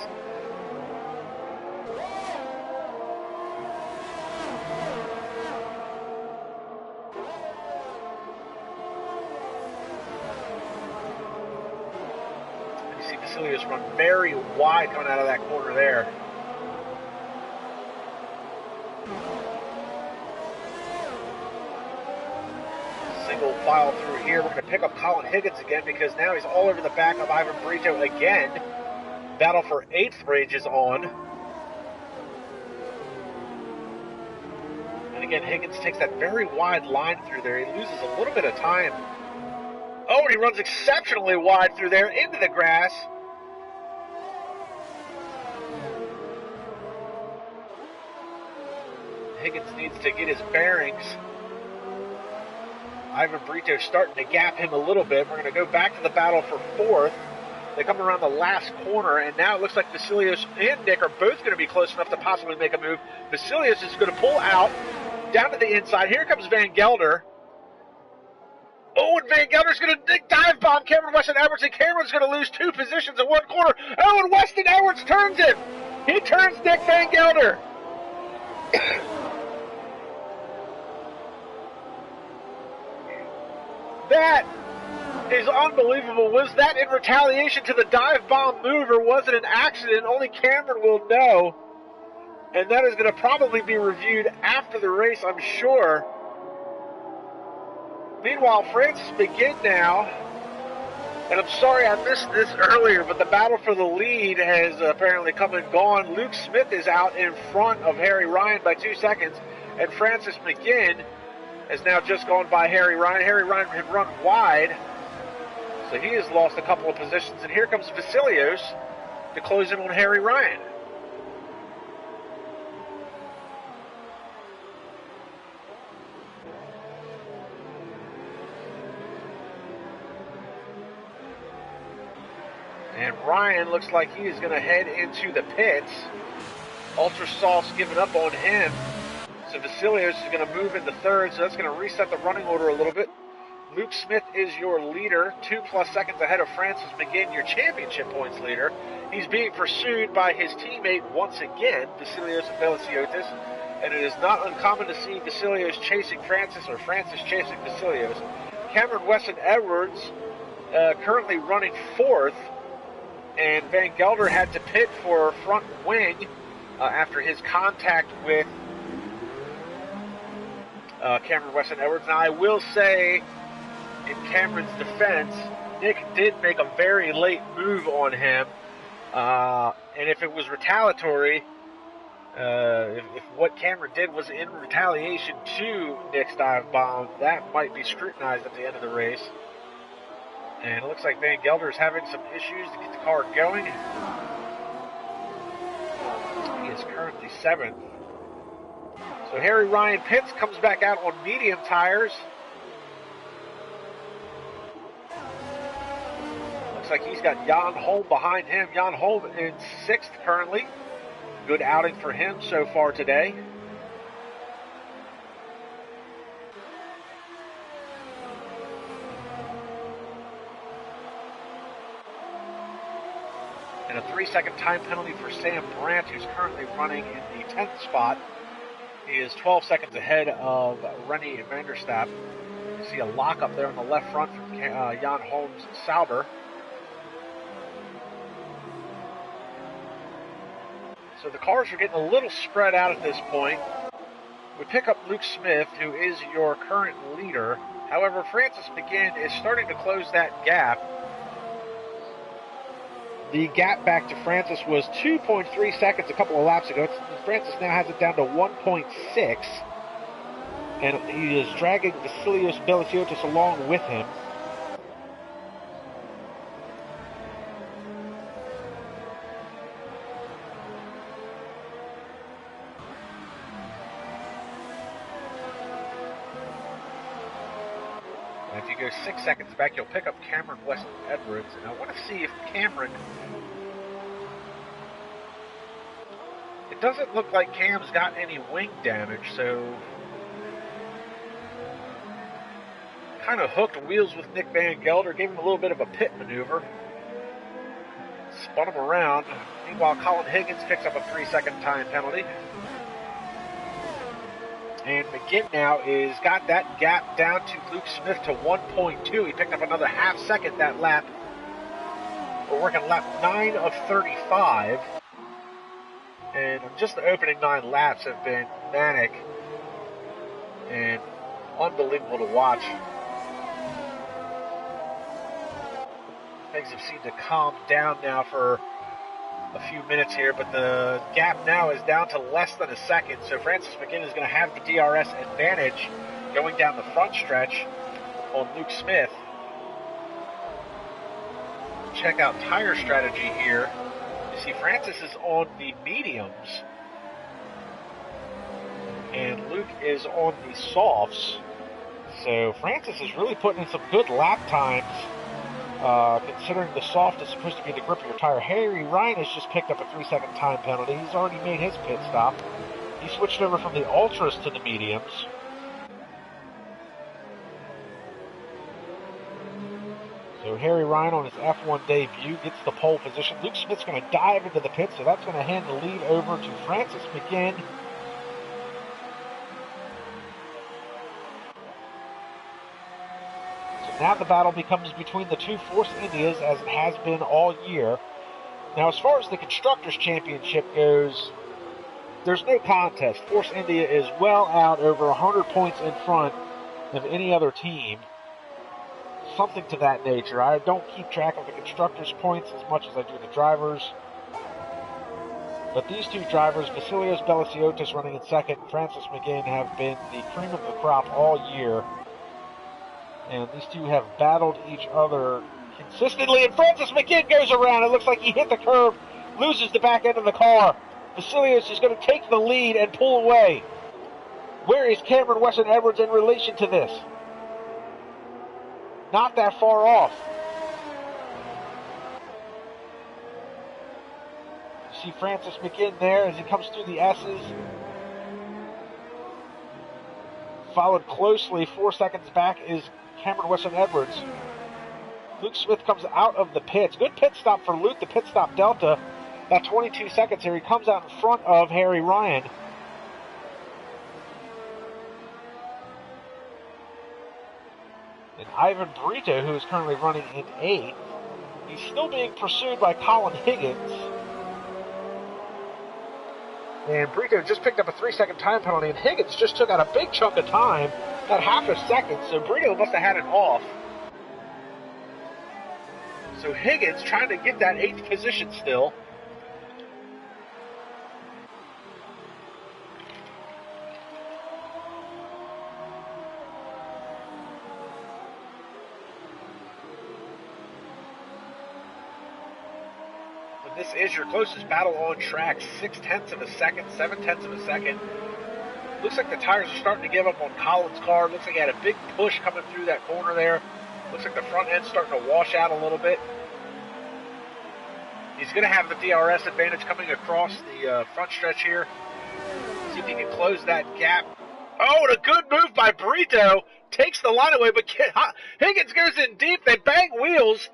You see Vasilios run very wide coming out of that corner there. Single file through here. We're going to pick up Colin Higgins again because now he's all over the back of Ivan Brito again. Battle for 8th rages on. And again, Higgins takes that very wide line through there. He loses a little bit of time. Oh, and he runs exceptionally wide through there into the grass. Higgins needs to get his bearings. Ivan Brito starting to gap him a little bit. We're going to go back to the battle for 4th. They come around the last corner, and now it looks like Vasilios and Nick are both going to be close enough to possibly make a move. Vasilios is going to pull out, down to the inside. Here comes Van Gelder. Oh, and Van Gelder's going to dive bomb Cameron Weston Edwards, and Cameron's going to lose 2 positions in one corner. Oh, and Weston Edwards turns him. He turns Nick Van Gelder. That is unbelievable. Was that in retaliation to the dive bomb move, or was it an accident? Only Cameron will know. And that is going to probably be reviewed after the race, I'm sure. Meanwhile, Francis McGinn now, and I'm sorry I missed this earlier, but the battle for the lead has apparently come and gone. Luke Smith is out in front of Harry Ryan by 2 seconds, and Francis McGinn has now just gone by Harry Ryan. Harry Ryan had run wide, so he has lost a couple of positions. And here comes Vasilios to close in on Harry Ryan. And Ryan looks like he is going to head into the pits. Ultra Soft's giving up on him. So Vasilios is going to move into third, so that's going to reset the running order a little bit. Luke Smith is your leader, 2+ seconds ahead of Francis McGinn, your championship points leader. He's being pursued by his teammate once again, Vasilios and Veliciotis, and it is not uncommon to see Vasilios chasing Francis or Francis chasing Vasilios. Cameron Wesson Edwards currently running fourth, and Van Gelder had to pit for front wing after his contact with Cameron Wesson Edwards. Now I will say, in Cameron's defense, Nick did make a very late move on him, and if it was retaliatory, if what Cameron did was in retaliation to Nick's dive bomb, that might be scrutinized at the end of the race. And it looks like Van Gelder is having some issues to get the car going. He is currently 7th. So Harry Ryan Pitts comes back out on medium tires. Looks like he's got Jan Holm behind him. Jan Holm in 6th currently. Good outing for him so far today. And a 3-second time penalty for Sam Brandt, who's currently running in the 10th spot. He is 12 seconds ahead of Rennie Vanderstappen. You see a lock up there on the left front from Jan Holm's Sauber. So the cars are getting a little spread out at this point. We pick up Luke Smith, who is your current leader. However, Francis McGinn is starting to close that gap. The gap back to Francis was 2.3 seconds a couple of laps ago. Francis now has it down to 1.6. And he is dragging Vasilios Veliciotis along with him. And if you go 6 seconds back, you'll pick up Cameron Weston Edwards. And I want to see if Cameron... It doesn't look like Cam's got any wing damage, so... Kind of hooked wheels with Nick Van Gelder, gave him a little bit of a pit maneuver. Spun him around. Meanwhile, Colin Higgins picks up a 3-second time penalty. And McGinn now is got that gap down to Luke Smith to 1.2. He picked up another half second that lap. We're working lap 9 of 35. And just the opening 9 laps have been manic and unbelievable to watch. Things have seemed to calm down now for a few minutes here, but the gap now is down to less than a second, so Francis McGinn is going to have the DRS advantage going down the front stretch on Luke Smith. Check out tire strategy here. You see Francis is on the mediums, and Luke is on the softs, so Francis is really putting in some good lap times. Considering the soft is supposed to be the grip of your tire. Harry Ryan has just picked up a 3-second time penalty. He's already made his pit stop. He switched over from the ultras to the mediums. So Harry Ryan on his F1 debut gets the pole position. Luke Smith's going to dive into the pit, so that's going to hand the lead over to Francis McGinn. Now the battle becomes between the two Force Indias, as it has been all year. Now, as far as the Constructors' Championship goes, there's no contest. Force India is well out, over 100 points in front of any other team. Something to that nature. I don't keep track of the Constructors' points as much as I do the drivers. But these two drivers, Vasilios Veliciotis running in second, and Francis McGinn, have been the cream of the crop all year. And these two have battled each other consistently. And Francis McGinn goes around. It looks like he hit the curb, loses the back end of the car. Vasilios is going to take the lead and pull away. Where is Cameron Weston Edwards in relation to this? Not that far off. see Francis McGinn there as he comes through the S's. Followed closely, 4 seconds back, is Cameron Wesson-Edwards. Luke Smith comes out of the pits. Good pit stop for Luke, the pit stop delta. About 22 seconds here. He comes out in front of Harry Ryan. And Ivan Brito, who is currently running in 8th. He's still being pursued by Colin Higgins. And Brito just picked up a 3-second time penalty, and Higgins just took out a big chunk of time, about half a second, so Brito must have had it off. So Higgins trying to get that 8th position still. This is your closest battle on track. 0.6 of a second, 0.7 of a second. Looks like the tires are starting to give up on Colin's car. Looks like he had a big push coming through that corner there. Looks like the front end's starting to wash out a little bit. He's going to have the DRS advantage coming across the front stretch here. See if he can close that gap. Oh, and a good move by Brito. Takes the line away, but Higgins goes in deep. They bang wheels.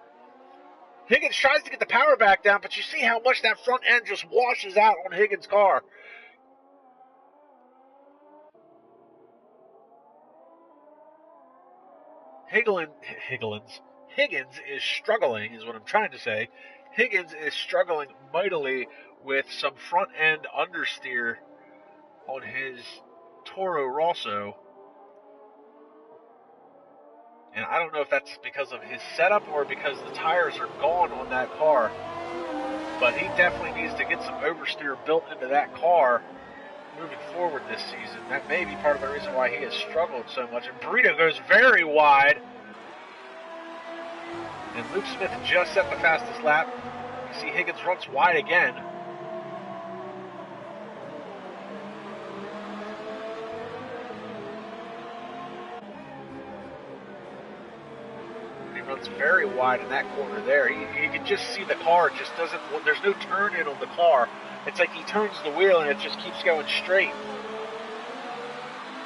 Higgins tries to get the power back down, but you see how much that front end just washes out on Higgins' car. Higgins is struggling, is what I'm trying to say. Higgins is struggling mightily with some front end understeer on his Toro Rosso. And I don't know if that's because of his setup or because the tires are gone on that car. But he definitely needs to get some oversteer built into that car moving forward this season. That may be part of the reason why he has struggled so much. And Brito goes very wide. And Luke Smith just set the fastest lap. You see Higgins runs wide again. Runs very wide in that corner there. You can just see the car just doesn't, there's no turn in on the car. It's like he turns the wheel and it just keeps going straight.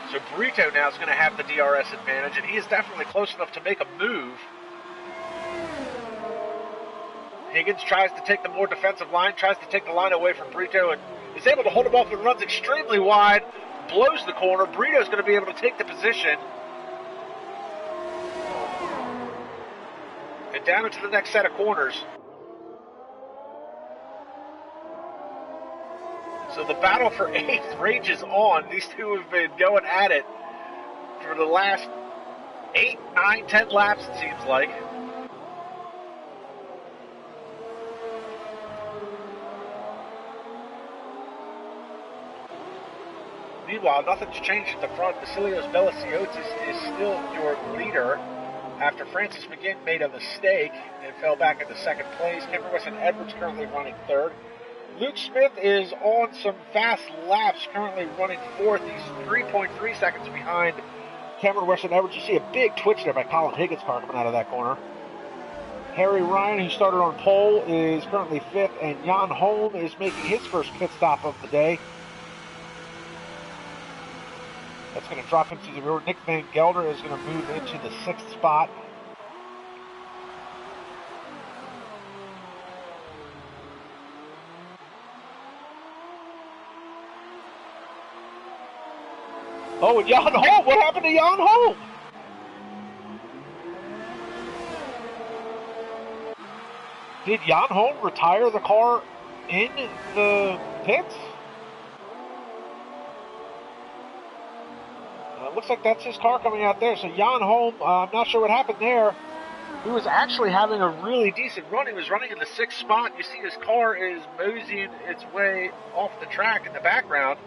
So Brito now is going to have the DRS advantage, and he is definitely close enough to make a move. Higgins tries to take the more defensive line, tries to take the line away from Brito, and is able to hold him off and runs extremely wide, blows the corner. Brito's going to be able to take the position. And down into the next set of corners. So the battle for 8th rages on. These two have been going at it for the last 8, 9, 10 laps, it seems like. Meanwhile, nothing's changed at the front. Vasilios Belasiotis is still your leader, after Francis McGinn made a mistake and fell back into 2nd place. Cameron Wesson-Edwards currently running 3rd. Luke Smith is on some fast laps, currently running 4th. He's 3.3 seconds behind Cameron Wesson-Edwards. You see a big twitch there by Colin Higgins' car coming out of that corner. Harry Ryan, who started on pole, is currently 5th, and Jan Holm is making his first pit stop of the day. That's going to drop him to the rear. Nick Van Gelder is going to move into the 6th spot. Oh, and Jan Holm! What happened to Jan Holm? Did Jan Holm retire the car in the pits? Looks like that's his car coming out there. So Jan Holm, I'm not sure what happened there. He was actually having a really decent run. He was running in the 6th spot. You see his car is moseying its way off the track in the background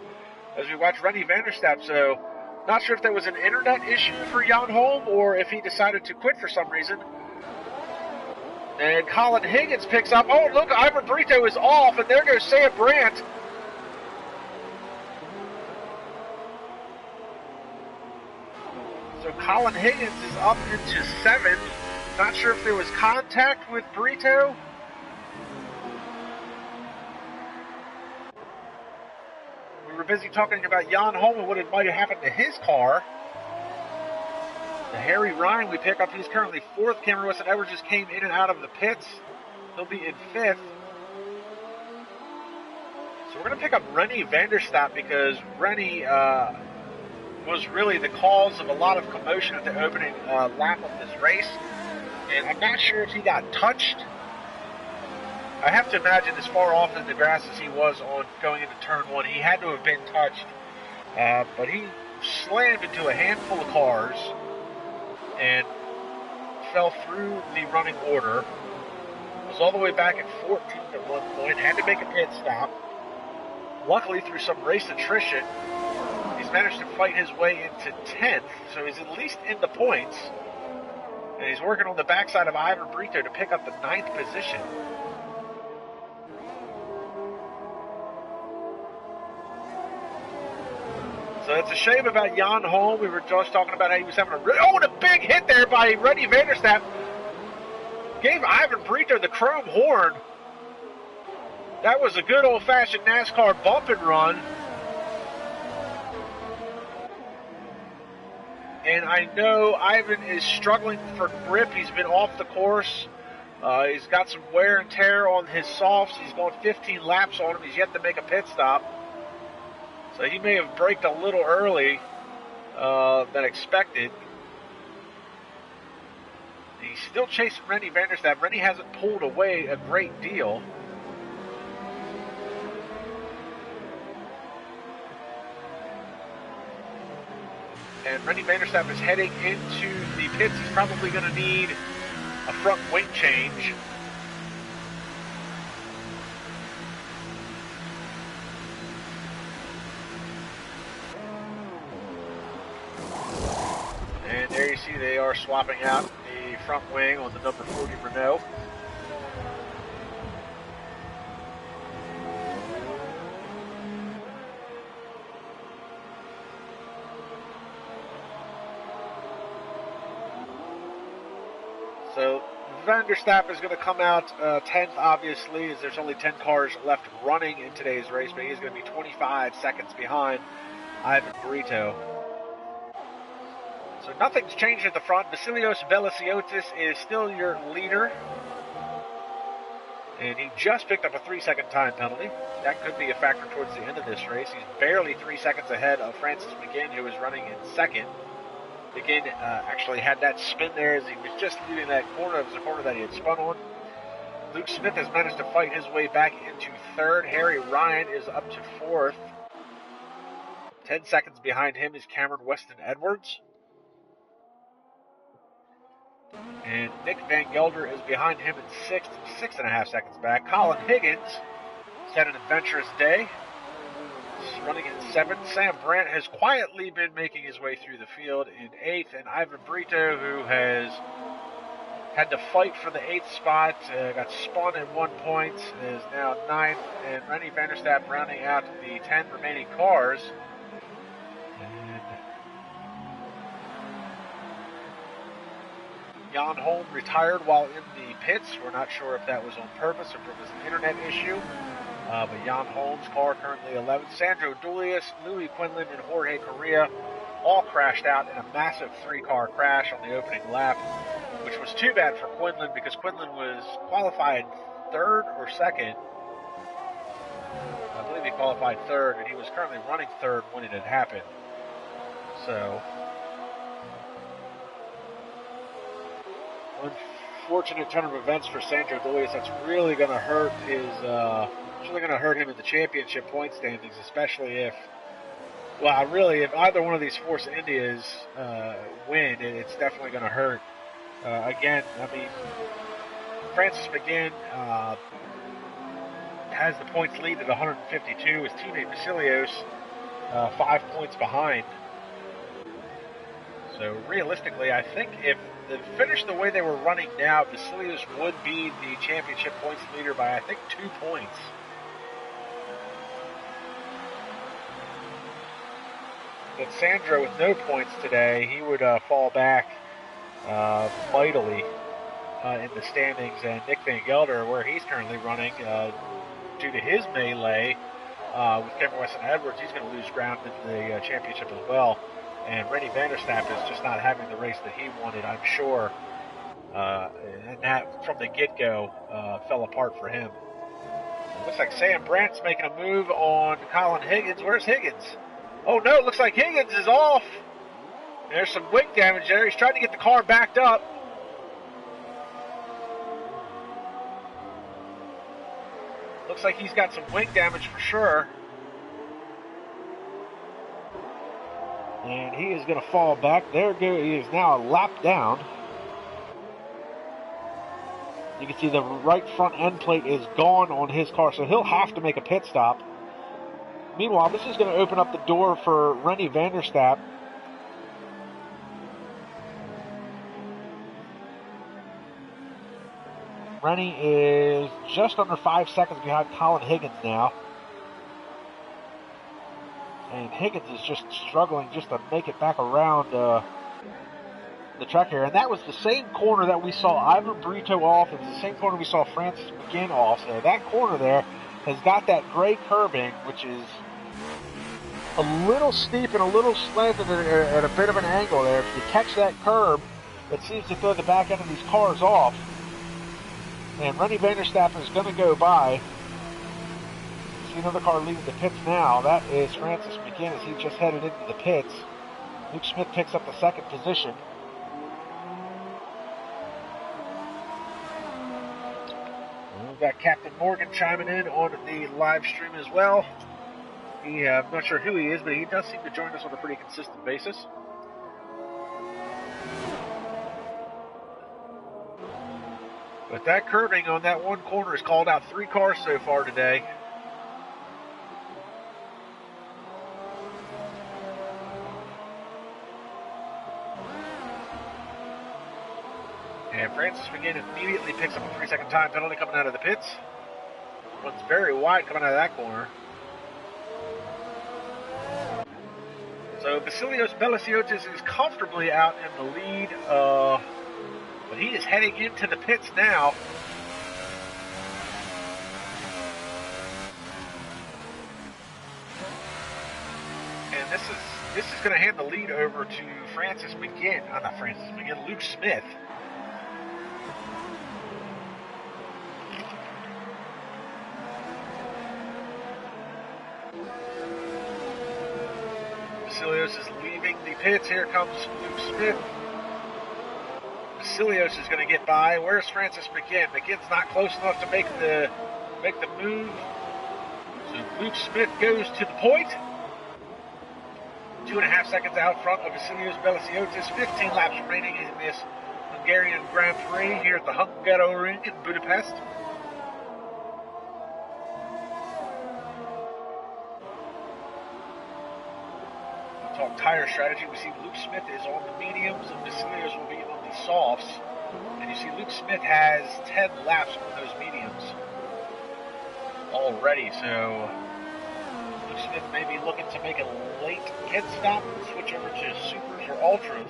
as we watch Rennie van der Staap. So not sure if there was an internet issue for Jan Holm or if he decided to quit for some reason. And Colin Higgins picks up. Oh, look, Ivan Brito is off, and there goes Sam Brandt. So Colin Higgins is up into 7th. Not sure if there was contact with Brito. busy talking about Jan Holm and what might have happened to his car. The Harry Ryan we pick up, he's currently 4th. Cameron Weston Edwards just came in and out of the pits. He'll be in 5th. So we're going to pick up Rennie Vanderstappen because Rennie was really the cause of a lot of commotion at the opening lap of this race. And I'm not sure if he got touched. I have to imagine as far off in the grass as he was on going into turn 1, he had to have been touched. But he slammed into a handful of cars and fell through the running order. Was all the way back at 14th at one point, had to make a pit stop. Luckily, through some race attrition, he's managed to fight his way into 10th, so he's at least in the points. And he's working on the backside of Ivan Brito to pick up the 9th position. So it's a shame about Jan Holm. We were just talking about how he was having a big hit there by Rennie Vanderstappen. Gave Ivan Brito the chrome horn. That was a good old-fashioned NASCAR bump and run. And I know Ivan is struggling for grip. He's been off the course. He's got some wear and tear on his softs. He's going 15 laps on him. He's yet to make a pit stop. So he may have braked a little early than expected. He's still chasing Rennie Vanderstappen. Rennie hasn't pulled away a great deal. And Rennie Vanderstappen is heading into the pits. He's probably going to need a front wing change. And there you see they are swapping out the front wing on the number 40 Renault. So Vanderstappen is going to come out 10th, obviously, as there's only 10 cars left running in today's race, but he's going to be 25 seconds behind Ivan Brito. So nothing's changed at the front. Vasilios Belasiotis is still your leader. And he just picked up a 3-second time penalty. That could be a factor towards the end of this race. He's barely 3 seconds ahead of Francis McGinn, who is running in 2nd. McGinn actually had that spin there as he was just leaving that corner. It was a corner that he had spun on. Luke Smith has managed to fight his way back into 3rd. Harry Ryan is up to 4th. 10 seconds behind him is Cameron Weston Edwards. And Nick Van Gelder is behind him in 6th, 6.5 seconds back. Colin Higgins has had an adventurous day. He's running in 7th. Sam Brandt has quietly been making his way through the field in 8th. And Ivan Brito, who has had to fight for the 8th spot, got spun at 1 point, is now 9th. And Rennie Vanderstappen rounding out the 10 remaining cars. Jan Holm retired while in the pits. We're not sure if that was on purpose or if it was an internet issue. But Jan Holm's car currently 11th. Sandro Dulius, Louis Quinlan, and Jorge Korea all crashed out in a massive 3-car crash on the opening lap, which was too bad for Quinlan because Quinlan was qualified 3rd or 2nd. I believe he qualified 3rd, and he was currently running 3rd when it had happened. So unfortunate turn of events for Sandro Dulius. That's really going to hurt his. It's really going to hurt him in the championship point standings, especially if, well, really, if either one of these Force Indias win, it's definitely going to hurt. Again, I mean, Francis McGinn has the points lead at 152. His teammate Vasilios 5 points behind. So realistically, I think if they finish the way they were running now, Vasilios would be the championship points leader by, I think, 2 points. But Sandro, with no points today, he would fall back mightily in the standings. And Nick Van Gelder, where he's currently running, due to his melee, with Cameron Weston Edwards, he's going to lose ground in the championship as well. And Rennie van der Staap is just not having the race that he wanted, I'm sure. And that, from the get-go, fell apart for him. It looks like Sam Brandt's making a move on Colin Higgins. Where's Higgins? Oh, no, it looks like Higgins is off. There's some wing damage there. He's trying to get the car backed up. Looks like he's got some wing damage for sure. And he is going to fall back. There goes. He is now a lap down. You can see the right front end plate is gone on his car, so he'll have to make a pit stop. Meanwhile, this is going to open up the door for Rennie van der Staap. Rennie is just under 5 seconds behind Colin Higgins now. And Higgins is just struggling just to make it back around the track here. And that was the same corner that we saw Ivan Brito off. It was the same corner we saw Francis McGinn off. So that corner there has got that gray curbing, which is a little steep and a little slanted at a bit of an angle there. If you catch that curb, it seems to throw the back end of these cars off. And Rennie van der Staap is going to go by. See another car leaving the pits now. That is Francis McGinn as he just headed into the pits. Luke Smith picks up the second position. And we've got Captain Morgan chiming in on the live stream as well. I'm not sure who he is, but he does seem to join us on a pretty consistent basis. But that curbing on that one corner has called out 3 cars so far today. And Francis McGinn immediately picks up a 3-second time penalty coming out of the pits. Runs very wide coming out of that corner. So Vasilios Belasiotis is comfortably out in the lead. But he is heading into the pits now. And this is going to hand the lead over to Francis McGinn. Not Francis McGinn, Luke Smith. Vasilios is leaving the pits. Here comes Luke Smith. Vasilios is going to get by. Where's Francis McGinn? McGinn's not close enough to make the move. So Luke Smith goes to the point. 2.5 seconds out front of Vasilios Belasiotis. 15 laps remaining in this Hungarian Grand Prix here at the Hungaroring in Budapest. Talk tire strategy. We see Luke Smith is on the mediums and Vasilios will be on the softs. And you see Luke Smith has 10 laps on those mediums already. So Luke Smith may be looking to make a late pit stop and switch over to supers or ultras.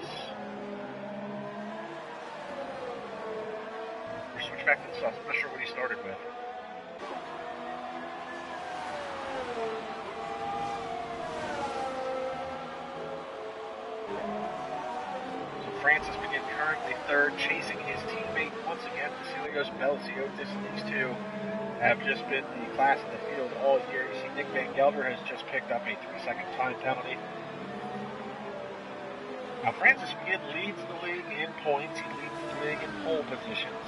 Or switch back to the softs. I'm not sure what he started with. Francis McGinn currently third, chasing his teammate once again, Vasilios Belasiotis. These two have just been the class of the field all year. You see Nick Van Gelder has just picked up a 3-second time penalty. Now Francis McGinn leads the league in points. He leads the league in pole positions.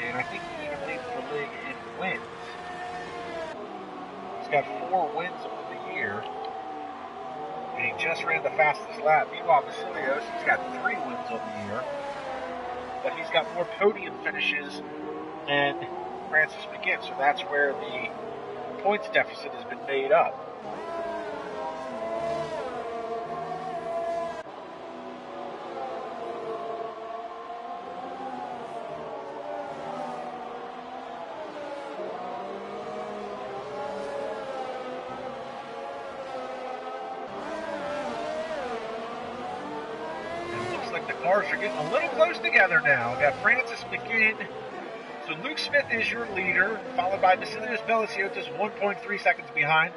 And I think he even leads the league in wins. He's got 4 wins on the year. And he just ran the fastest lap. Meanwhile, Vasilios, he's got 3 wins on the year. But he's got more podium finishes than Francis McGinn. So that's where the points deficit has been made up. Cars are getting a little close together now. We've got Francis McGinn. So Luke Smith is your leader, followed by Vasilios Belasiotis, 1.3 seconds behind.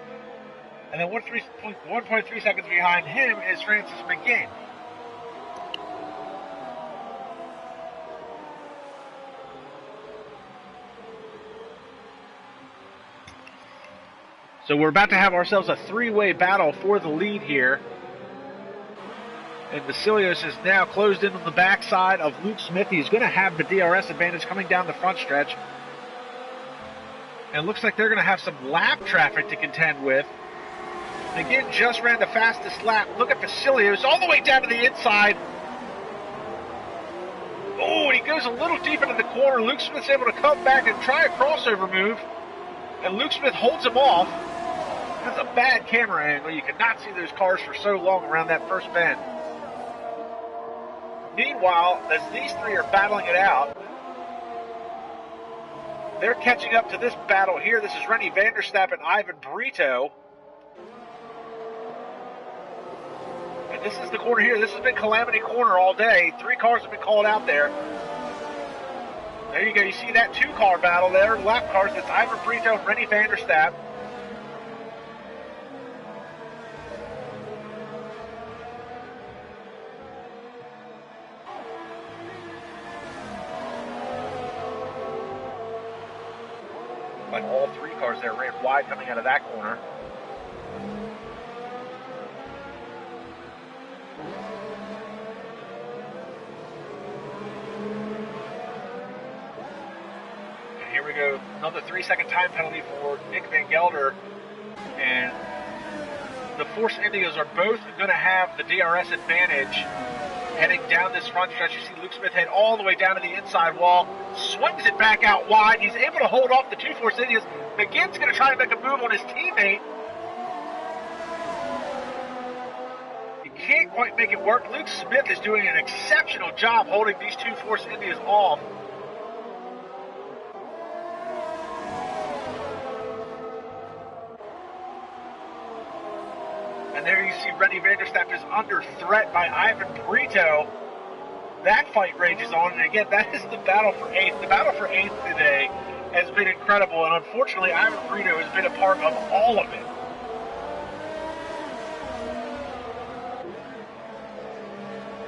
And then 1.3 seconds behind him is Francis McGinn. So we're about to have ourselves a three-way battle for the lead here. And Vasilios is now closed in on the backside of Luke Smith. He's going to have the DRS advantage coming down the front stretch. And it looks like they're going to have some lap traffic to contend with. Again, just ran the fastest lap. Look at Vasilios all the way down to the inside. Oh, and he goes a little deep into the corner. Luke Smith's able to come back and try a crossover move. And Luke Smith holds him off. That's a bad camera angle. You cannot see those cars for so long around that first bend. Meanwhile, as these three are battling it out, they're catching up to this battle here. This is Rennie van der Stappen and Ivan Brito. And this is the corner here. This has been Calamity Corner all day. 3 cars have been called out there. There you go. You see that 2-car battle there. Lap cars. That's Ivan Brito and Rennie van der Stappen. But all 3 cars there ran wide coming out of that corner. And here we go, another 3-second time penalty for Nick Van Gelder. And the Force Indios are both going to have the DRS advantage heading down this front stretch. You see Luke Smith head all the way down to the inside wall, swings it back out wide. He's able to hold off the 2 Force Indians. McGinn's going to try to make a move on his teammate. He can't quite make it work. Luke Smith is doing an exceptional job holding these 2 Force Indians off. And there you see Rennie van der Stappen is under threat by Ivan Brito. That fight rages on, and again, that is the battle for 8th. The battle for 8th today has been incredible, and unfortunately, Ivan Brito has been a part of all of it.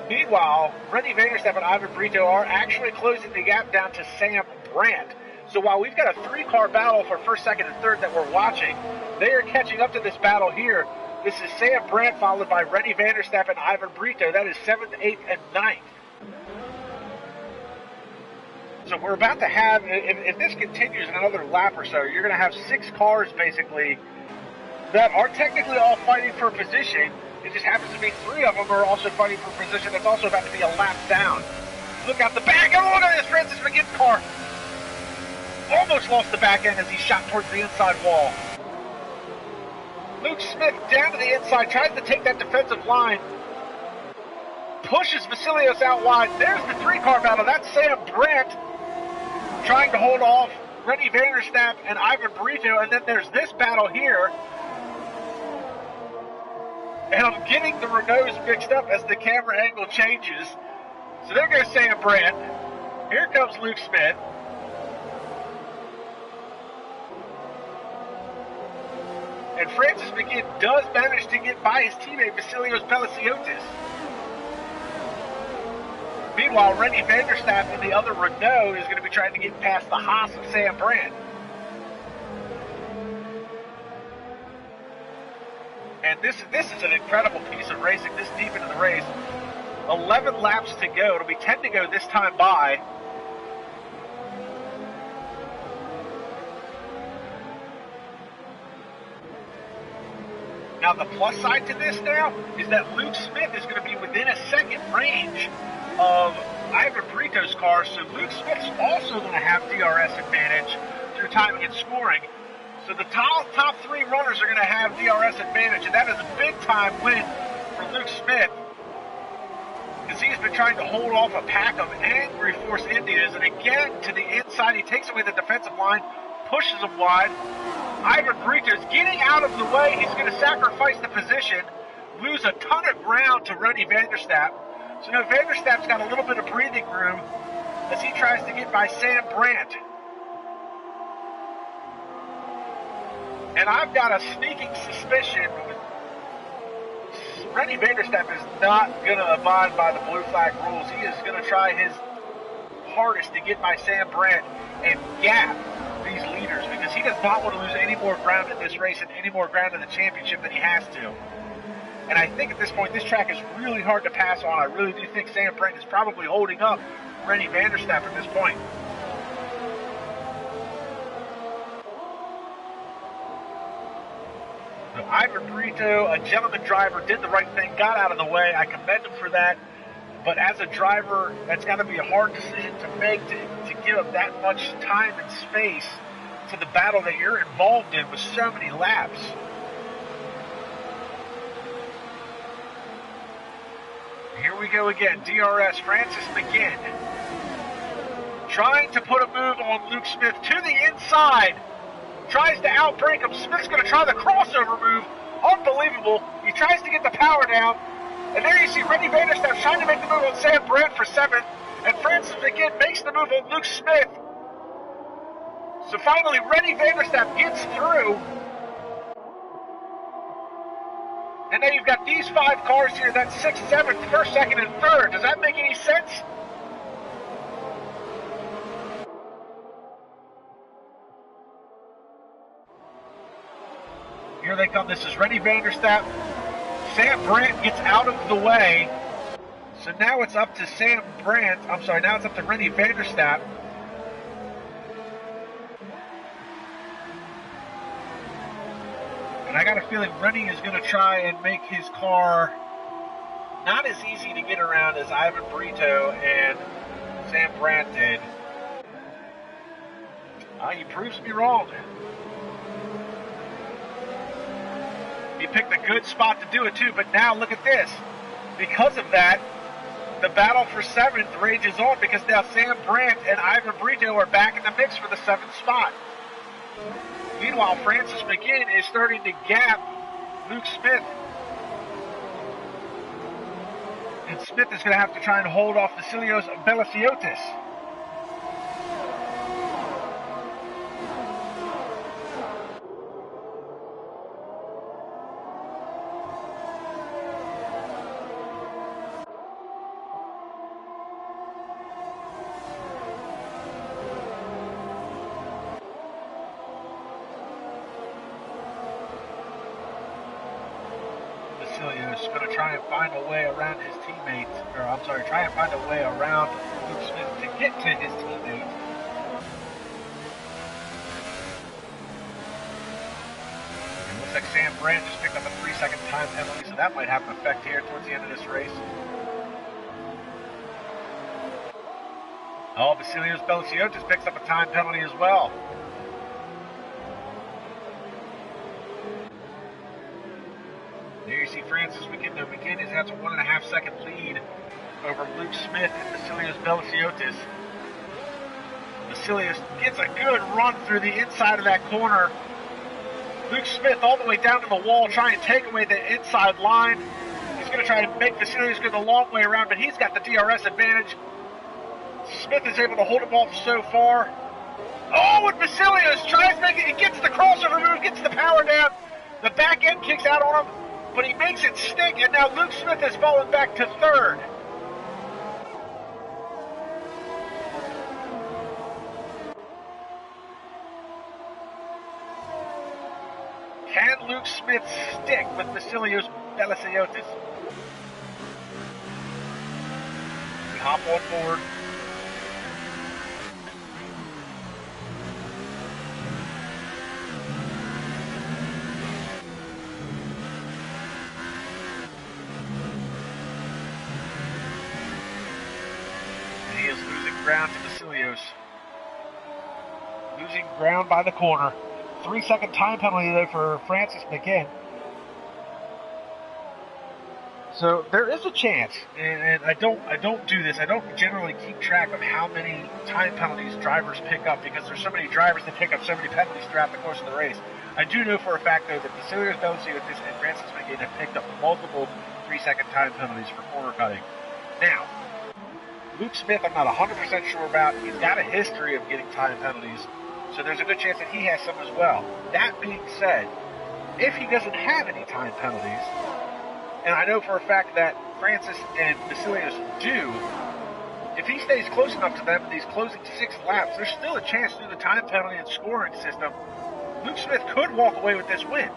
Meanwhile, Rennie van der Stappen and Ivan Brito are actually closing the gap down to Sam Brandt. So while we've got a 3-car battle for 1st, 2nd, and 3rd that we're watching, they are catching up to this battle here. This is Sam Brandt followed by Rennie van der Stappen and Ivan Brito. That is 7th, 8th, and 9th. So we're about to have, if this continues in another lap or so, you're going to have 6 cars basically that are technically all fighting for position. It just happens to be 3 of them are also fighting for position. That's also about to be a lap down. Look out the back. Oh, look at this Francis McGinn car. Almost lost the back end as he shot towards the inside wall. Luke Smith down to the inside, tries to take that defensive line. Pushes Vasilios out wide. There's the 3-car battle. That's Sam Brandt trying to hold off Rennie van der Stappen and Ivan Brito. And then there's this battle here. And I'm getting the Renaults mixed up as the camera angle changes. So there goes Sam Brandt. Here comes Luke Smith. And Francis McGinn does manage to get by his teammate Vasilios Palasiotis. Meanwhile, Rennie van der Stappen, the other Renault, is going to be trying to get past the Haas of Sam Brandt. And this is an incredible piece of racing this deep into the race. 11 laps to go. It'll be 10 to go this time by. Now, the plus side to this now is that Luke Smith is going to be within a second range of Ivan Brito's car, so Luke Smith's also going to have DRS advantage through timing and scoring. So the top 3 runners are going to have DRS advantage, and that is a big-time win for Luke Smith, because he's been trying to hold off a pack of angry Force Indians, and again, to the inside, he takes away the defensive line, pushes him wide. Ivan Brito's getting out of the way. He's going to sacrifice the position, lose a ton of ground to Rennie van der Stappen. So now van der Stappen's got a little bit of breathing room as he tries to get by Sam Brandt. And I've got a sneaking suspicion Rennie Vanderstapp is not going to abide by the blue flag rules. He is going to try his hardest to get by Sam Brandt and gap these leaders because he does not want to lose any more ground in this race and any more ground in the championship than he has to. And I think at this point, this track is really hard to pass on. I really do think Sam Brandt is probably holding up Rennie Vanderstapp at this point. So Ivan Brito, a gentleman driver, did the right thing, got out of the way. I commend him for that. But as a driver, that's got to be a hard decision to make, to give up that much time and space to the battle that you're involved in with so many laps. Here we go again. DRS, Francis McGinn. Trying to put a move on Luke Smith to the inside. Tries to outbrake him. Smith's going to try the crossover move. Unbelievable. He tries to get the power down. And there you see Rennie Vanderstapp trying to make the move on Sam Brandt for 7th. And Francis McGinn makes the move on Luke Smith. So finally, Rennie Vanderstapp gets through. And now you've got these 5 cars here. That's 6th, 7th, 1st, 2nd, and 3rd. Does that make any sense? Here they come. This is Rennie Vanderstapp. Sam Brandt gets out of the way. So now it's up to now it's up to Rennie Vanderstapp. And I got a feeling Rennie is going to try and make his car not as easy to get around as Ivan Brito and Sam Brandt did. He proves me wrong. He picked a good spot to do it too, but now look at this. Because of that, the battle for 7th rages on because now Sam Brandt and Ivan Brito are back in the mix for the 7th spot. Meanwhile, Francis McGinn is starting to gap Luke Smith. And Smith is going to have to try and hold off Vasilios Belasiotis. Is going to try and find a way around his teammates, try and find a way around Luke Smith to get to his teammates. It looks like Sam Brandt just picked up a 3-second time penalty, so that might have an effect here towards the end of this race. Oh, Vasilios Belasiotis picks up a time penalty as well. There you see Francis McGinn. McGinn has a 1.5 second lead over Luke Smith and Vasilios Belasiotis. Vasilios gets a good run through the inside of that corner. Luke Smith all the way down to the wall trying to take away the inside line. He's going to try to make Vasilios go the long way around, but he's got the DRS advantage. Smith is able to hold him off so far. Oh, and Vasilios tries to make it. He gets the crossover move, gets the power down. The back end kicks out on him, but he makes it stick, and now Luke Smith has fallen back to 3rd. Can Luke Smith stick with Vasilios Belasiotis? We hop on board. Ground to Vasilios. Losing ground by the corner. 3-second time penalty though for Francis McGinn. So there is a chance, and I don't do this. I don't generally keep track of how many time penalties drivers pick up because there's so many drivers that pick up so many penalties throughout the course of the race. I do know for a fact though that Vasilios Belasiotis and Francis McGinn have picked up multiple 3-second time penalties for corner cutting. Now, Luke Smith, I'm not 100% sure about. He's got a history of getting time penalties. So there's a good chance that he has some as well. That being said, if he doesn't have any time penalties, and I know for a fact that Francis and Vasilios do, if he stays close enough to them in these closing 6 laps, there's still a chance through the time penalty and scoring system, Luke Smith could walk away with this win.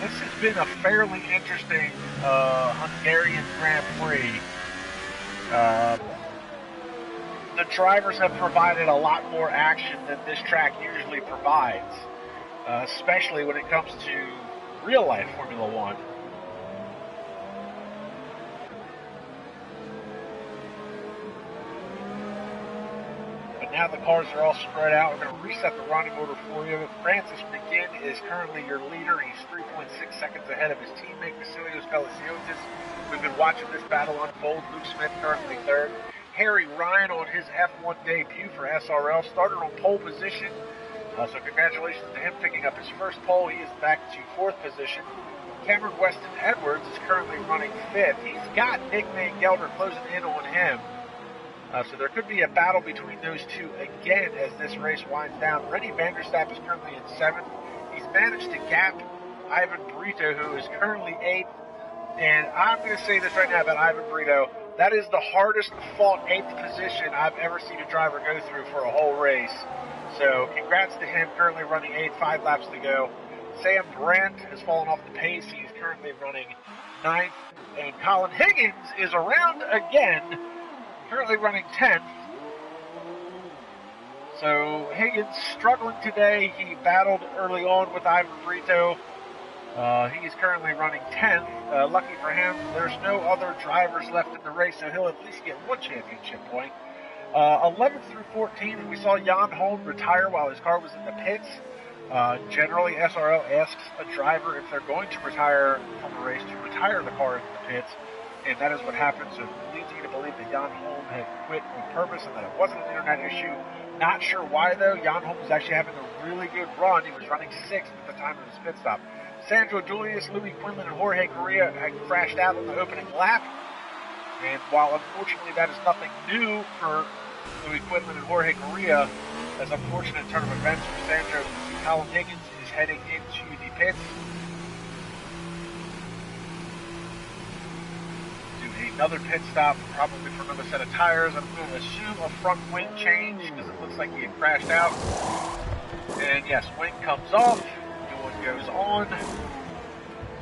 This has been a fairly interesting Hungarian Grand Prix. The drivers have provided a lot more action than this track usually provides, especially when it comes to real-life Formula One. But now the cars are all spread out. We're going to reset the running order for you. Francis McGinn is currently your leader. He's 3.6 seconds ahead of his teammate Vasilios Palasiotis. We've been watching this battle unfold. Luke Smith currently third. Harry Ryan on his F1 debut for SRL started on pole position. So congratulations to him picking up his first pole. He is back to 4th position. Cameron Weston Edwards is currently running 5th. He's got Nick Van Gelder closing in on him. So there could be a battle between those two again as this race winds down. Rennie van der Stapp is currently in 7th. He's managed to gap Ivan Brito, who is currently 8th. And I'm going to say this right now about Ivan Brito. That is the hardest fought 8th position I've ever seen a driver go through for a whole race. So congrats to him, currently running 8th, 5 laps to go. Sam Brandt has fallen off the pace. He's currently running 9th. And Colin Higgins is around again, currently running 10th. So Higgins struggling today. He battled early on with Ivan Brito. He's currently running 10th. Lucky for him, there's no other drivers left in the race, so he'll at least get 1 championship point. 11th through 14th, we saw Jan Holm retire while his car was in the pits. Generally, SRL asks a driver if they're going to retire from a race to retire the car in the pits, and that is what happened. So it leads me to believe that Jan Holm had quit on purpose and that it wasn't an internet issue. Not sure why, though. Jan Holm was actually having a really good run. He was running 6th at the time of his pit stop. Sandro Julius, Louis Quinlan, and Jorge Korea had crashed out on the opening lap. And while unfortunately that is nothing new for Louis Quinlan and Jorge Korea, as unfortunate turn of events for Sandro, Colin Higgins is heading into the pits. Do another pit stop, probably for another set of tires. I'm going to assume a front wing change because it looks like he had crashed out. And yes, wing comes off. Goes on.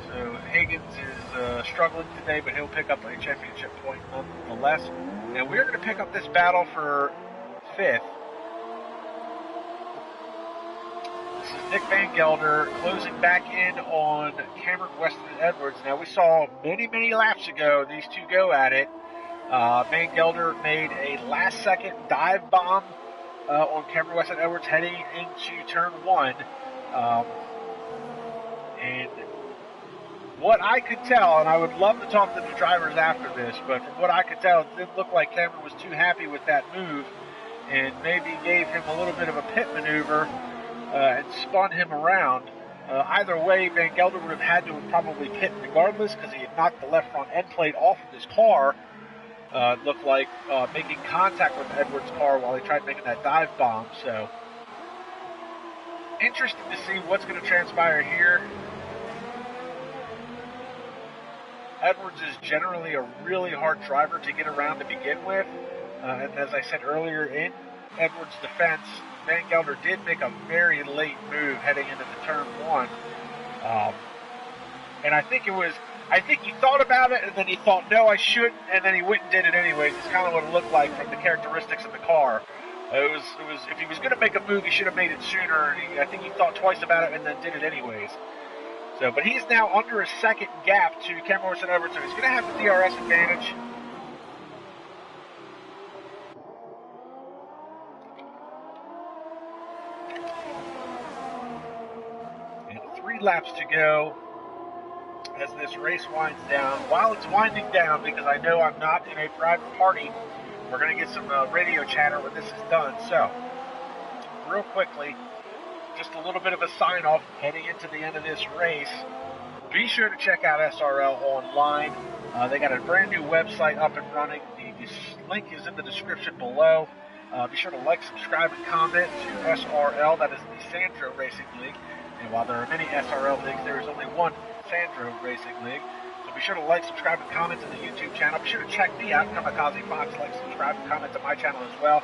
So Higgins is struggling today, but he'll pick up a championship point nonetheless. And we're going to pick up this battle for 5th. This is Nick Van Gelder closing back in on Cameron Weston Edwards. Now we saw many laps ago these two go at it. Van Gelder made a last-second dive bomb on Cameron Weston Edwards heading into turn 1. And what I could tell, and I would love to talk to the drivers after this, but from what I could tell, it didn't look like Cameron was too happy with that move and maybe gave him a little bit of a pit maneuver and spun him around. Either way, Van Gelder would have had to have probably pit regardless because he had knocked the left front end plate off of his car. It looked like making contact with Edwards' car while he tried making that dive bomb. So interesting to see what's going to transpire here. Edwards is generally a really hard driver to get around to begin with. And as I said earlier, in Edwards' defense, Van Gelder did make a very late move heading into the turn 1. And I think he thought about it, and then he thought, no, I shouldn't, and then he went and did it anyways. It's kind of what it looked like from the characteristics of the car. It was if he was going to make a move, he should have made it sooner. I think he thought twice about it and then did it anyways. So, but he's now under a second gap to Cameron Weston Edwards, so he's going to have the DRS advantage. And 3 laps to go. as this race winds down. While it's winding down, because I know I'm not in a private party, we're going to get some radio chatter when this is done. So, real quickly, just a little bit of a sign-off heading into the end of this race. Be sure to check out SRL online. They got a brand new website up and running. The link is in the description below. Be sure to like, subscribe, and comment to SRL. That is the Sandro Racing League. And while there are many SRL leagues, there is only one Sandro Racing League. So be sure to like, subscribe, and comment to the YouTube channel. Be sure to check me out, Kamikaze Fox. Like, subscribe, and comment to my channel as well.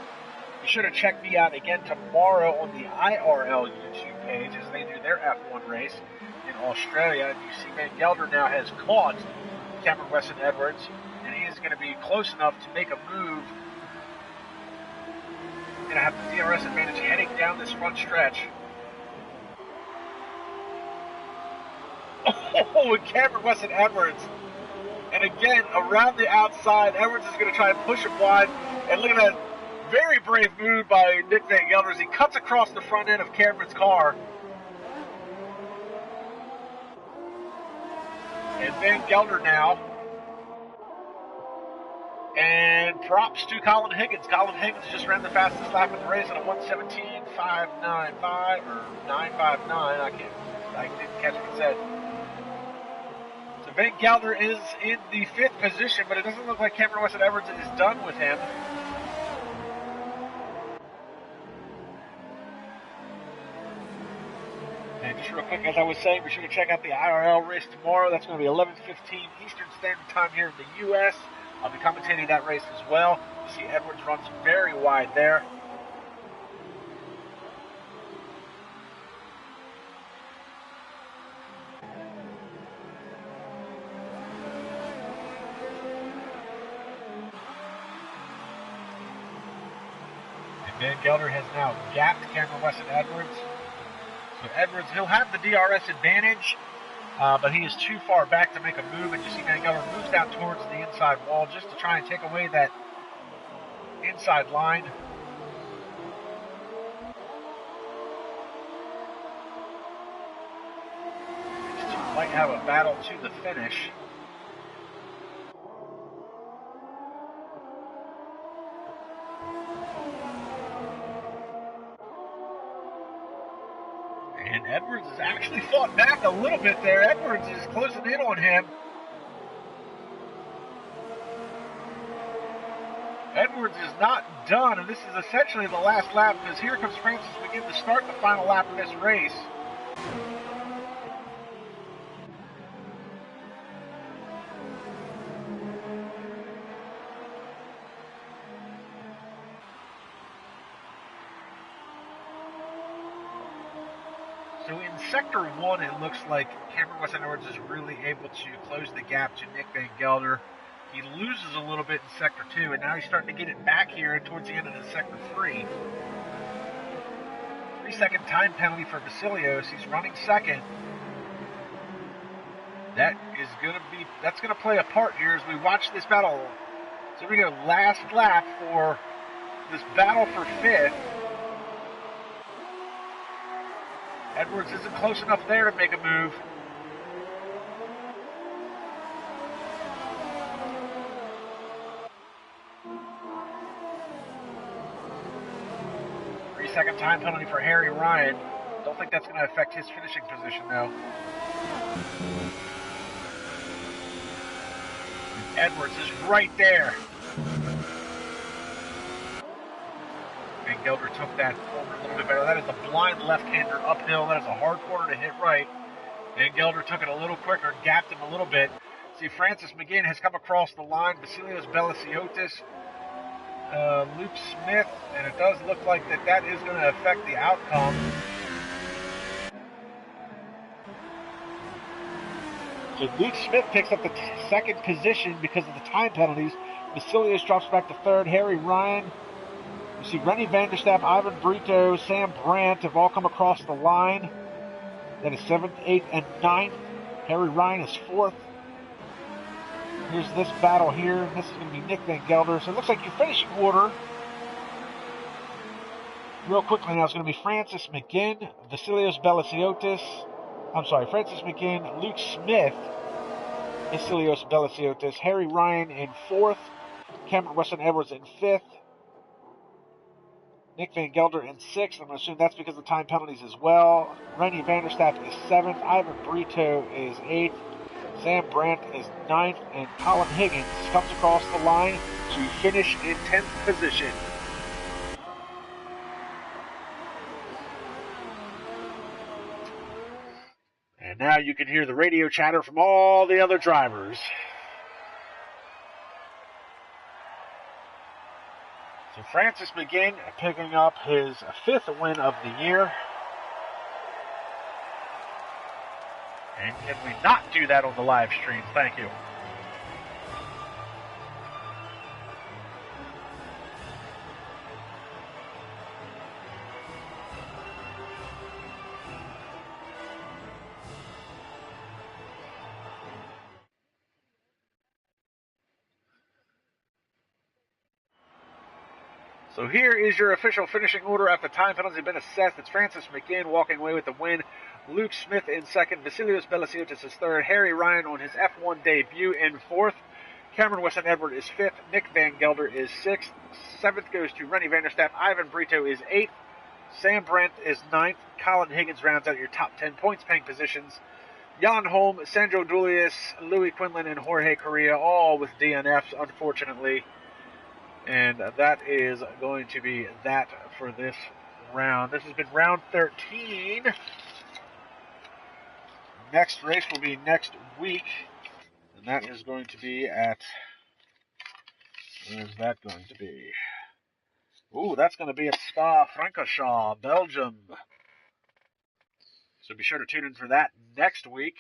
Be sure to check me out again tomorrow on the IRL YouTube page as they do their F1 race in Australia. And you see Van Gelder now has caught Cameron Weston Edwards, and he is going to be close enough to make a move. Going to have the DRS advantage heading down this front stretch. Oh, and Cameron Weston Edwards. And again, around the outside, Edwards is going to try and push him wide. And look at that very brave move by Nick Van Gelder as he cuts across the front end of Cameron's car. And Van Gelder now. And props to Colin Higgins. Colin Higgins just ran the fastest lap of the race at a 1:17.595 or 9:59. I didn't catch what it said. So Van Gelder is in the 5th position, but it doesn't look like Cameron Weston Edwards is done with him. And just real quick, as I was saying, be sure to check out the IRL race tomorrow. That's going to be 11:15 Eastern Standard Time here in the U.S. I'll be commentating that race as well. You see Edwards runs very wide there. And Van Gelder has now gapped Cameron Weston Edwards. So Edwards, he'll have the DRS advantage, but he is too far back to make a move, and you see Van Gelder moves down towards the inside wall just to try and take away that inside line. These two might have a battle to the finish. And Edwards has actually fought back a little bit there. Edwards is closing in on him. Edwards is not done, and this is essentially the last lap because here comes Francis McGinn to start the final lap of this race. So in Sector 1, it looks like Cameron Weston Edwards is really able to close the gap to Nick Van Gelder. He loses a little bit in Sector 2, and now he's starting to get it back here towards the end of the Sector 3. 3-second time penalty for Vasilios. He's running second. That's gonna play a part here as we watch this battle. So we go last lap for this battle for 5th. Edwards isn't close enough there to make a move. Three-second time penalty for Harry Ryan. Don't think that's going to affect his finishing position, though. Edwards is right there. Van Gelder took that corner a little bit better. That is a blind left-hander uphill. That is a hard corner to hit right. Van Gelder took it a little quicker, gapped him a little bit. See, Francis McGinn has come across the line. Vasilios Belasiotis, Luke Smith, and it does look like that is going to affect the outcome. So Luke Smith picks up the 2nd position because of the time penalties. Vasilios drops back to 3rd. Harry Ryan. You see Rennie van der Staap, Ivan Brito, Sam Brandt have all come across the line. That is 7th, 8th, and 9th. Harry Ryan is 4th. Here's this battle here. This is going to be Nick Van Gelder. So it looks like your finishing order, real quickly now, is going to be Francis McGinn, Vasilios Belasiotis. I'm sorry, Francis McGinn, Luke Smith, Vasilios Belasiotis. Harry Ryan in 4th. Cameron Weston Edwards in 5th. Nick Van Gelder in 6th. I'm going to assume that's because of time penalties as well. Rennie Vanderstapp is 7th. Ivan Brito is 8th. Sam Brandt is 9th. And Colin Higgins comes across the line to finish in 10th position. And now you can hear the radio chatter from all the other drivers. So Francis McGinn picking up his 5th win of the year. And can we not do that on the live stream? Thank you. So here is your official finishing order after time penalties have been assessed. It's Francis McGinn walking away with the win. Luke Smith in 2nd. Vasilios Belasiotis is 3rd. Harry Ryan on his F1 debut in 4th. Cameron Weston Edward is 5th. Nick Van Gelder is 6th. 7th goes to Rennie Vanderstapp. Ivan Brito is 8th. Sam Brandt is 9th. Colin Higgins rounds out your top 10 points paying positions. Jan Holm, Sandro Dulius, Louis Quinlan, and Jorge Korea all with DNFs, unfortunately. And that is going to be that for this round. This has been round 13. Next race will be next week. And that is going to be at... Where is that going to be? Ooh, that's going to be at Spa-Francorchamps, Belgium. So be sure to tune in for that next week.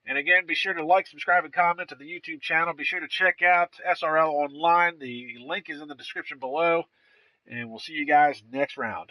And again, be sure to like, subscribe, and comment to the YouTube channel. Be sure to check out SRL online. The link is in the description below. And we'll see you guys next round.